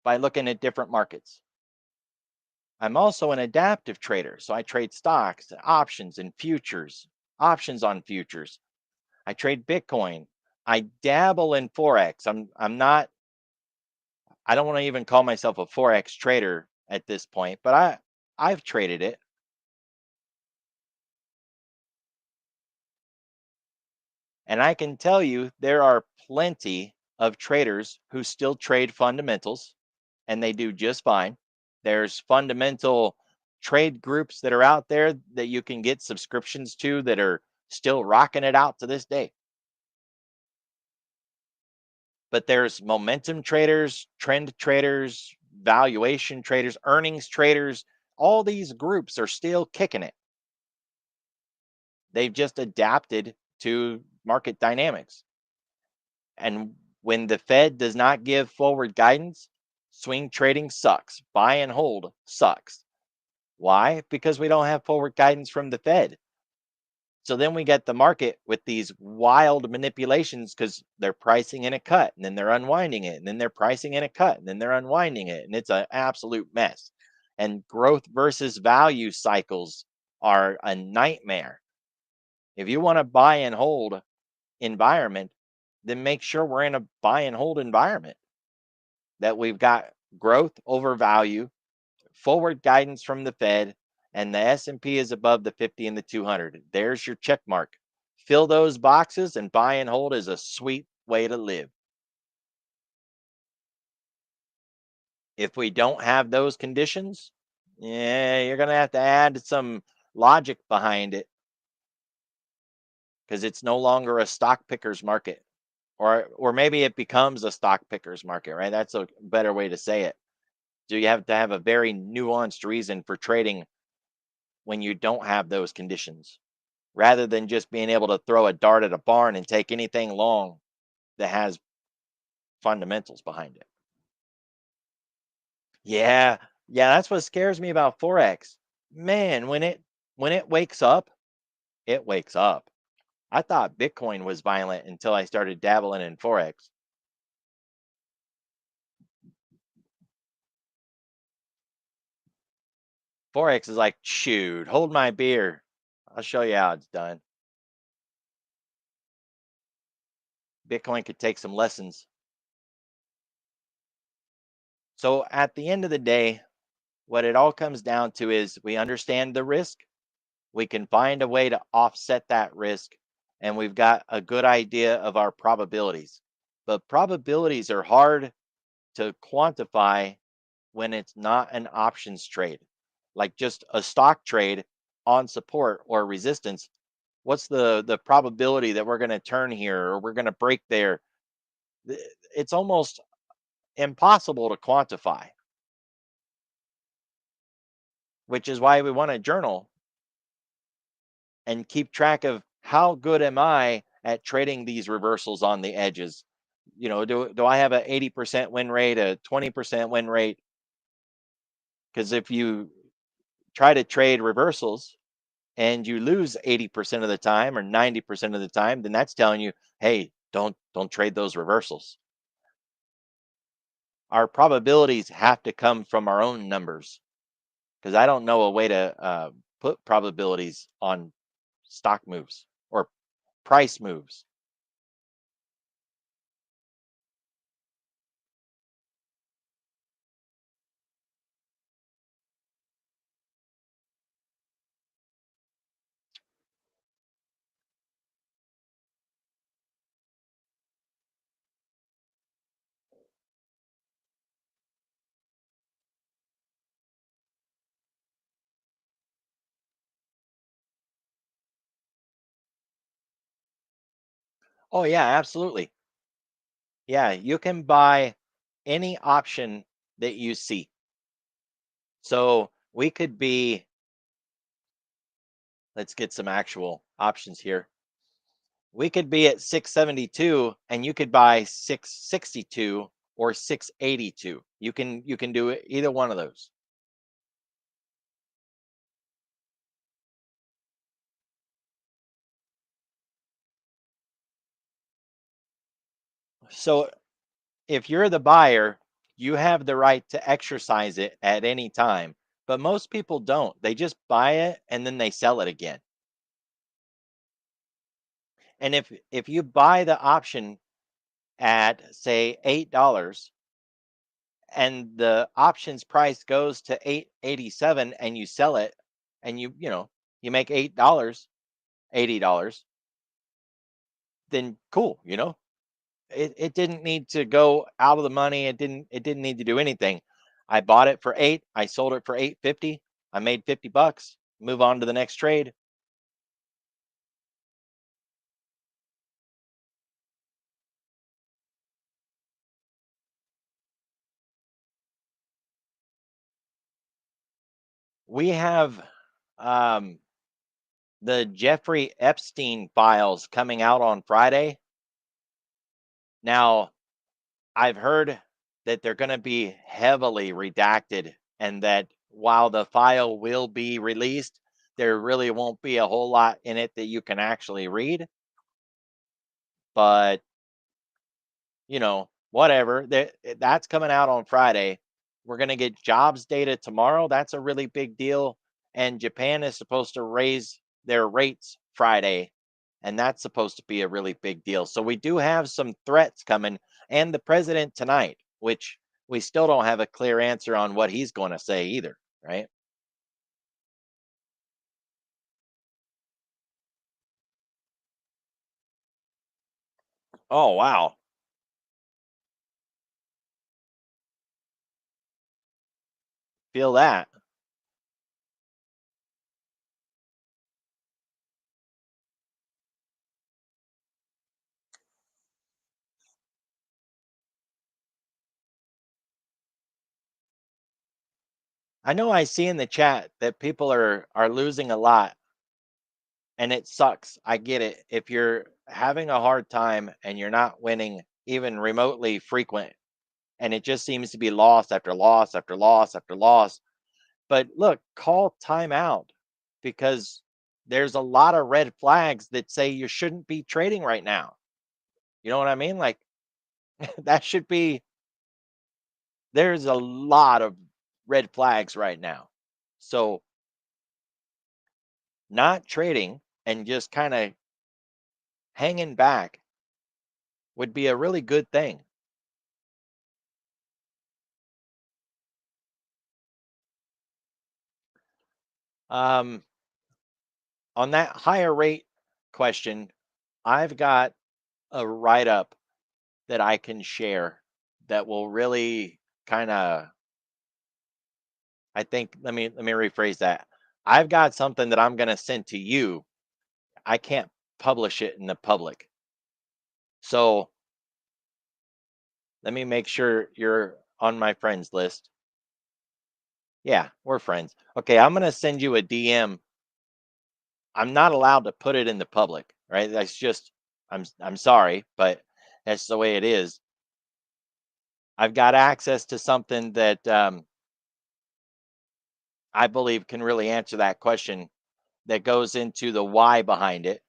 by looking at different markets. I'm also an adaptive trader. So I trade stocks, options, and futures, options on futures. I trade Bitcoin. I dabble in Forex. I'm not, I don't want to even call myself a Forex trader at this point, but I've traded it. And I can tell you there are plenty of traders who still trade fundamentals and they do just fine. There's fundamental trade groups that are out there that you can get subscriptions to that are still rocking it out to this day. But there's momentum traders, trend traders, valuation traders, earnings traders. All these groups are still kicking it. They've just adapted to market dynamics. And when the Fed does not give forward guidance, swing trading sucks. Buy and hold sucks. Why? Because we don't have forward guidance from the Fed. So then we get the market with these wild manipulations because they're pricing in a cut and then they're unwinding it and then they're pricing in a cut and then they're unwinding it. And it's an absolute mess. And growth versus value cycles are a nightmare. If you want to buy and hold environment, then make sure we're in a buy and hold environment, that we've got growth over value, forward guidance from the Fed, and the S&P is above the 50 and the 200. There's your check mark. Fill those boxes and buy and hold is a sweet way to live. If we don't have those conditions, yeah, you're going to have to add some logic behind it because it's no longer a stock pickers market. Or maybe it becomes a stock pickers market, right? That's a better way to say it. So you have to have a very nuanced reason for trading when you don't have those conditions, rather than just being able to throw a dart at a barn and take anything long that has fundamentals behind it. Yeah, yeah, that's what scares me about Forex. Man, when it wakes up, it wakes up. I thought Bitcoin was violent until I started dabbling in Forex. Forex is like, shoot, hold my beer. I'll show you how it's done. Bitcoin could take some lessons. So at the end of the day, what it all comes down to is we understand the risk, we can find a way to offset that risk, and we've got a good idea of our probabilities. But probabilities are hard to quantify when it's not an options trade, like just a stock trade on support or resistance. What's the probability that we're going to turn here or we're going to break there? It's almost impossible to quantify, which is why we want to journal and keep track of how good am I at trading these reversals on the edges. Do I have a 80% win rate, a 20% win rate? Because if you try to trade reversals and you lose 80% of the time or 90% of the time, then that's telling you, hey, don't trade those reversals. Our probabilities have to come from our own numbers, because I don't know a way to put probabilities on stock moves or price moves. Oh yeah, absolutely. Yeah, you can buy any option that you see. So we could be, let's get some actual options here. We could be at 672 and you could buy 662 or 682. You can do it either one of those. So if you're the buyer, you have the right to exercise it at any time. But most people don't. They just buy it and then they sell it again. And if you buy the option at say $8 and the options price goes to 887 and you sell it and you make $8, $80, then cool, it didn't need to go out of the money. It didn't need to do anything. I bought it for 8, I sold it for 850, I made 50 bucks, move on to the next trade. We have um the Jeffrey Epstein files coming out on Friday. Now, I've heard that they're going to be heavily redacted and that while the file will be released, there really won't be a whole lot in it that you can actually read. But whatever. That's coming out on Friday. We're going to get jobs data tomorrow. That's a really big deal. And Japan is supposed to raise their rates Friday. And that's supposed to be a really big deal. So we do have some threats coming. And the president tonight, which we still don't have a clear answer on what he's going to say either. Right. Oh, wow. Feel that. I know I see in the chat that people are losing a lot and it sucks. I get it. If you're having a hard time and you're not winning even remotely frequent, and it just seems to be loss after loss after loss after loss. But look, call timeout because there's a lot of red flags that say you shouldn't be trading right now. You know what I mean? Like that should be, there's a lot of red flags right now. So not trading and just kind of hanging back would be a really good thing. Um, on that higher rate question, I've got a write up that I can share that will really kind of, I think, let me rephrase that. I've got something that I'm going to send to you. I can't publish it in the public. So, let me make sure you're on my friends list. Yeah, we're friends. Okay, I'm going to send you a DM. I'm not allowed to put it in the public, right? That's just, I'm sorry, but that's the way it is. I've got access to something that I believe can really answer that question that goes into the why behind it.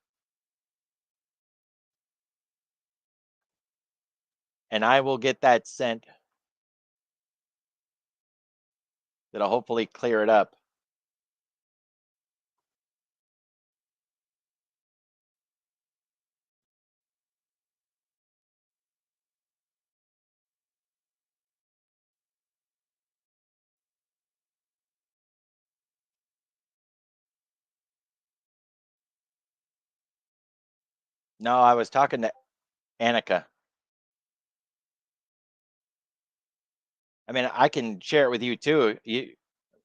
And I will get that sent. That'll hopefully clear it up. No, I was talking to Annika. I mean, I can share it with you too.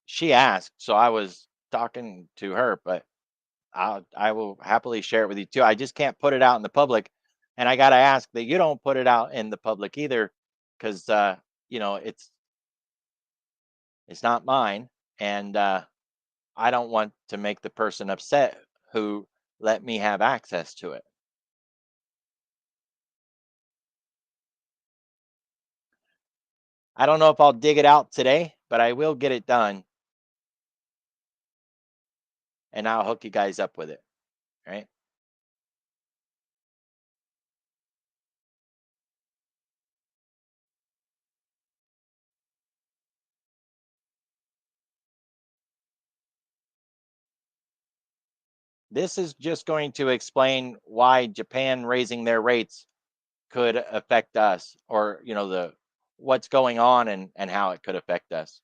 She asked, so I was talking to her, but I will happily share it with you too. I just can't put it out in the public And I got to ask that you don't put it out in the public either, because it's not mine, and I don't want to make the person upset who let me have access to it. I don't know if I'll dig it out today, but I will get it done, and I'll hook you guys up with it. Right? This is just going to explain why Japan raising their rates could affect us, or the what's going on and how it could affect us.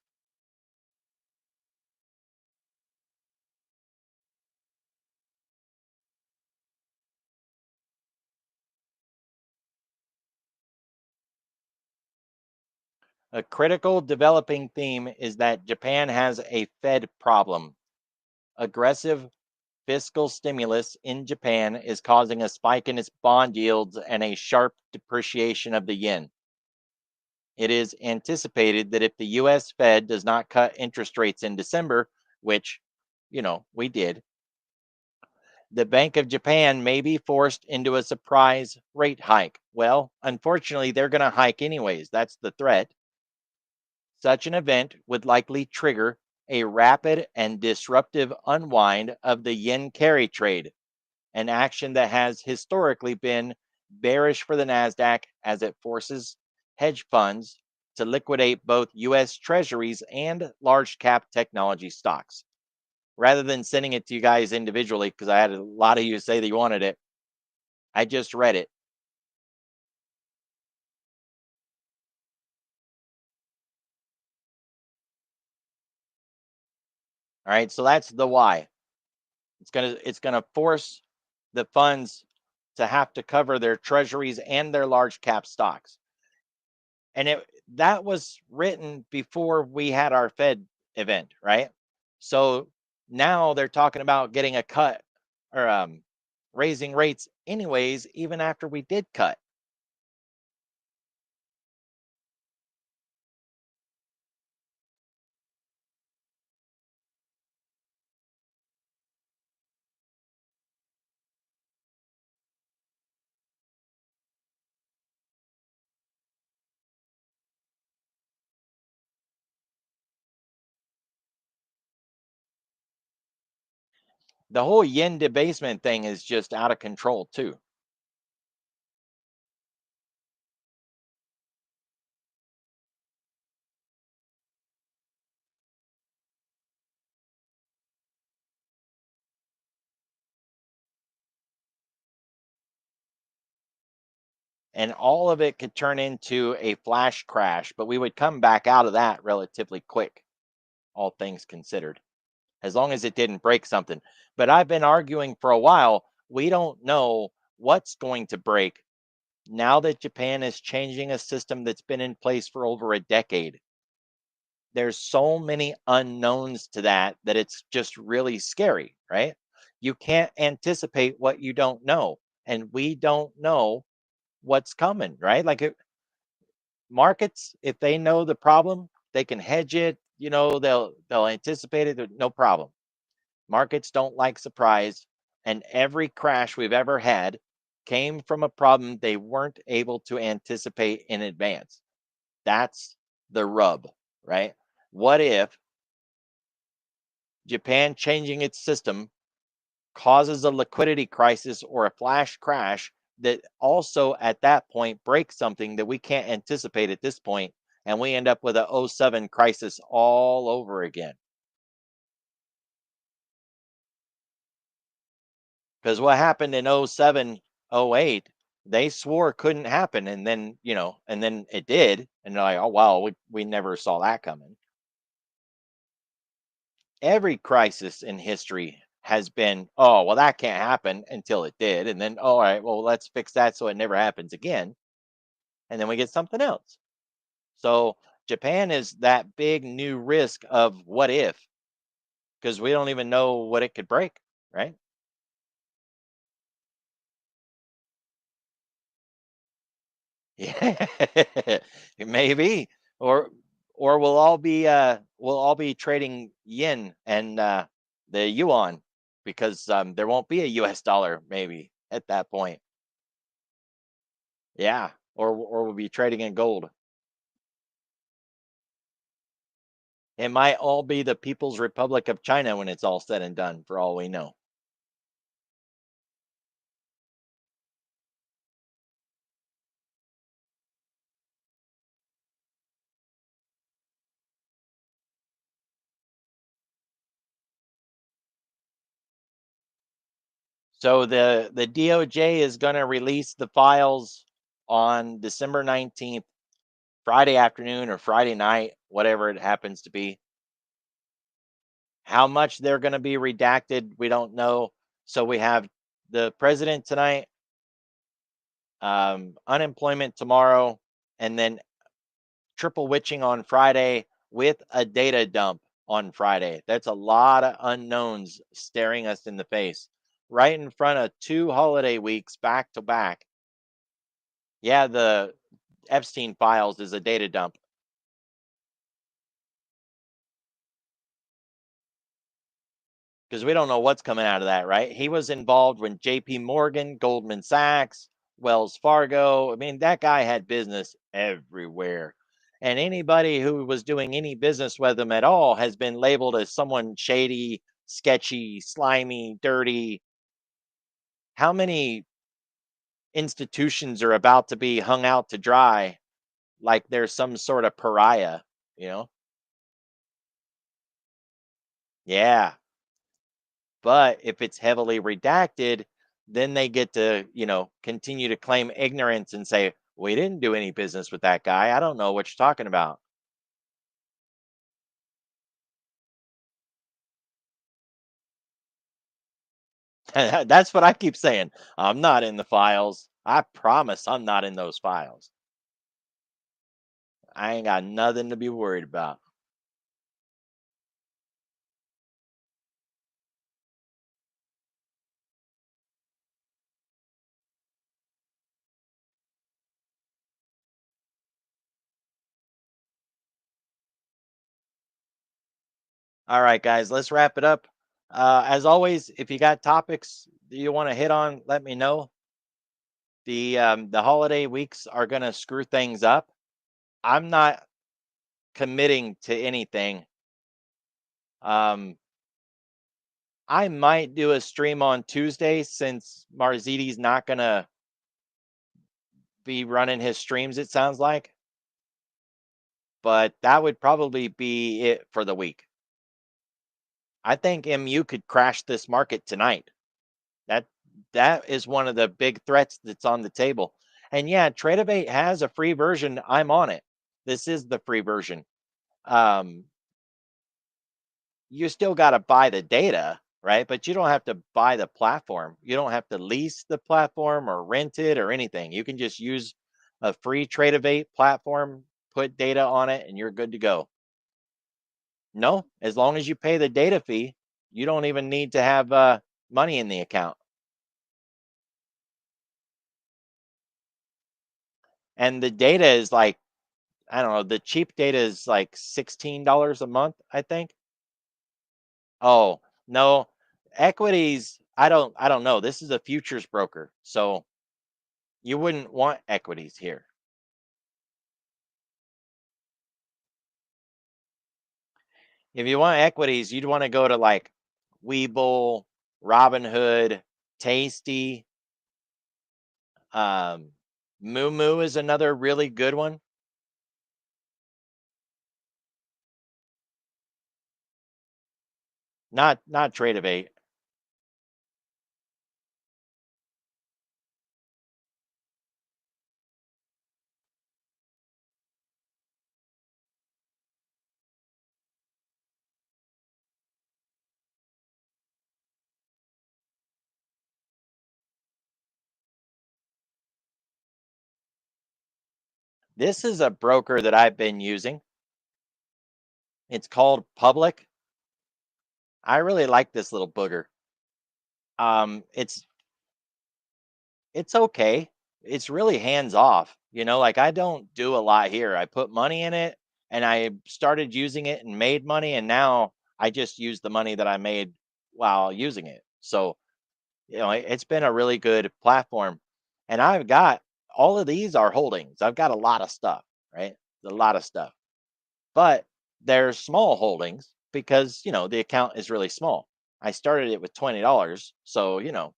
A critical developing theme is that Japan has a Fed problem. Aggressive fiscal stimulus in Japan is causing a spike in its bond yields and a sharp depreciation of the yen. It is anticipated that if the US Fed does not cut interest rates in December, which, we did, the Bank of Japan may be forced into a surprise rate hike. Well, unfortunately, they're going to hike anyways. That's the threat. Such an event would likely trigger a rapid and disruptive unwind of the yen carry trade, an action that has historically been bearish for the NASDAQ as it forces hedge funds to liquidate both US treasuries and large cap technology stocks. Rather than sending it to you guys individually, because I had a lot of you say that you wanted it, I just read it. All right, so that's the why. It's gonna force the funds to have to cover their treasuries and their large cap stocks. And that was written before we had our Fed event, right? So now they're talking about getting a cut, or raising rates anyways, even after we did cut. The whole yen debasement thing is just out of control too. And all of it could turn into a flash crash, but we would come back out of that relatively quick, all things considered, as long as it didn't break something. But I've been arguing for a while, we don't know what's going to break now that Japan is changing a system that's been in place for over a decade. There's so many unknowns to that it's just really scary, right? You can't anticipate what you don't know, and we don't know what's coming, right? Like markets, if they know the problem, they can hedge it, they'll anticipate it, no problem. Markets don't like surprise, and every crash we've ever had came from a problem they weren't able to anticipate in advance. That's the rub, right? What if Japan changing its system causes a liquidity crisis or a flash crash that also at that point breaks something that we can't anticipate at this point, and we end up with a '07 crisis all over again? Because what happened in '07, '08, they swore couldn't happen, and then and then it did, and they're like, oh wow, we never saw that coming. Every crisis in history has been, oh well, that can't happen, until it did, and then, all right, well, let's fix that so it never happens again, and then we get something else. So Japan is that big new risk of what if, because we don't even know what it could break, right? Yeah, maybe, or we'll all be trading yen and the yuan because there won't be a U.S. dollar maybe at that point. Yeah, or we'll be trading in gold. It might all be the People's Republic of China when it's all said and done, for all we know. So the DOJ is going to release the files on December 19th, Friday afternoon or Friday night, whatever it happens to be. How much they're going to be redacted, we don't know. So we have the president tonight, unemployment tomorrow, and then triple witching on Friday with a data dump on Friday. That's a lot of unknowns staring us in the face right in front of two holiday weeks back to back. Yeah, the Epstein files is a data dump because we don't know what's coming out of that, right? He was involved when JP Morgan, Goldman Sachs, Wells Fargo. I mean, that guy had business everywhere. And anybody who was doing any business with him at all has been labeled as someone shady, sketchy, slimy, dirty. How many institutions are about to be hung out to dry like there's some sort of pariah, you know? Yeah. But if it's heavily redacted, then they get to, continue to claim ignorance and say, we didn't do any business with that guy. I don't know what you're talking about. That's what I keep saying. I'm not in the files. I promise I'm not in those files. I ain't got nothing to be worried about. All right, guys, let's wrap it up. As always, if you got topics that you want to hit on, let me know. The holiday weeks are going to screw things up. I'm not committing to anything. Um, I might do a stream on Tuesday since Marziti's not gonna be running his streams, it sounds like. But that would probably be it for the week. I think MU could crash this market tonight. That that is one of the big threats that's on the table. And yeah, Tradeovate has a free version. I'm on it. This is the free version. Um, you still got to buy the data, right? But you don't have to buy the platform. You don't have to lease the platform or rent it or anything. You can just use a free Tradeovate platform, put data on it, and you're good to go. No, as long as you pay the data fee, you don't even need to have money in the account. And the data is like, I don't know, the cheap data is like $16 a month, I think. Oh, no. Equities, I don't know. This is a futures broker. So you wouldn't want equities here. If you want equities, you'd want to go to like Webull, Robinhood, Tasty. Um, Moo is another really good one. Not Tradeovate. This is a broker that I've been using. It's called Public. I really like this little booger. It's okay. It's really hands off. Like I don't do a lot here. I put money in it and I started using it and made money. And now I just use the money that I made while using it. So, it's been a really good platform. And I've got all of these are holdings. I've got a lot of stuff, right? A lot of stuff. But they're small holdings because, the account is really small. I started it with $20. So,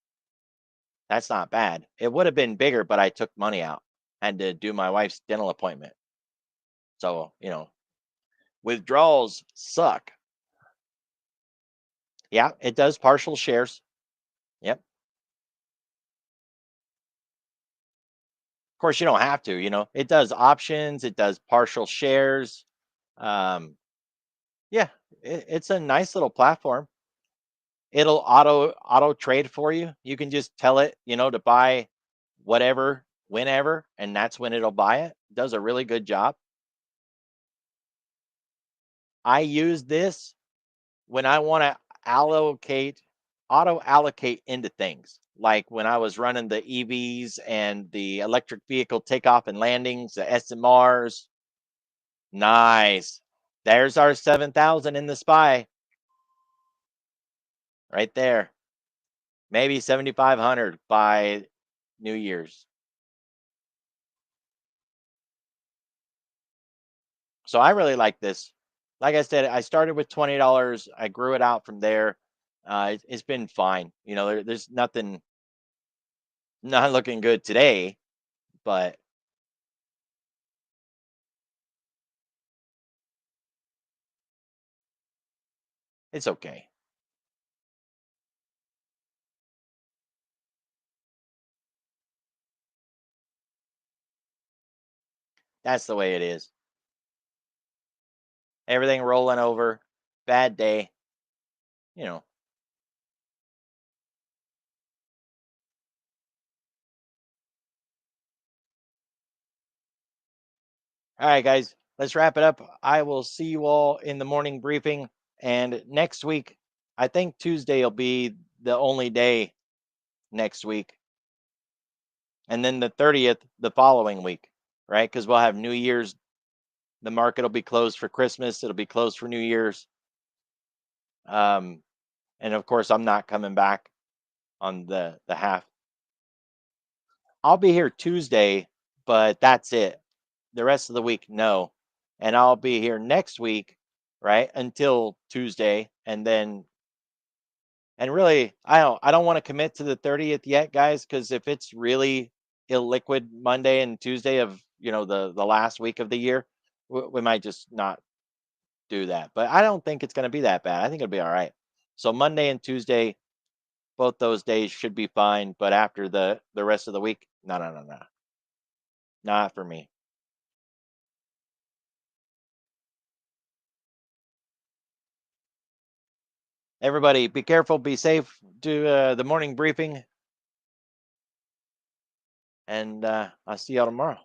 that's not bad. It would have been bigger, but I took money out. Had to do my wife's dental appointment. So, withdrawals suck. Yeah, it does partial shares. Yep. Of course, you don't have to, it does options, it does partial shares. Um, yeah, it's a nice little platform. It'll auto trade for you. You can just tell it, to buy whatever, whenever, and that's when it'll buy it. Does a really good job. I use this when I want to allocate, auto allocate into things. Like when I was running the EVs and the electric vehicle takeoff and landings, the SMRs. Nice. There's our 7,000 in the SPY right there. Maybe 7,500 by New Year's. So I really like this. Like I said, I started with $20. I grew it out from there. It's been fine. There's nothing not looking good today, but it's okay. That's the way it is. Everything rolling over. Bad day. You know. All right, guys. Let's wrap it up. I will see you all in the morning briefing. And next week, I think Tuesday will be the only day next week. And then the 30th, the following week, right? Because we'll have New Year's. The market will be closed for Christmas. It'll be closed for New Year's. Um, and of course, I'm not coming back on the half. I'll be here Tuesday, but that's it. The rest of the week, no. And I'll be here next week, right, until Tuesday, and then and really, I don't want to commit to the 30th yet, guys, because if it's really illiquid Monday and Tuesday of the last week of the year, we might just not do that. But I don't think it's going to be that bad. I think it'll be all right. So Monday and Tuesday, both those days should be fine. But after the rest of the week, no, no, no, no, not for me. Everybody, be careful, be safe. Do the morning briefing, and I'll see y'all tomorrow.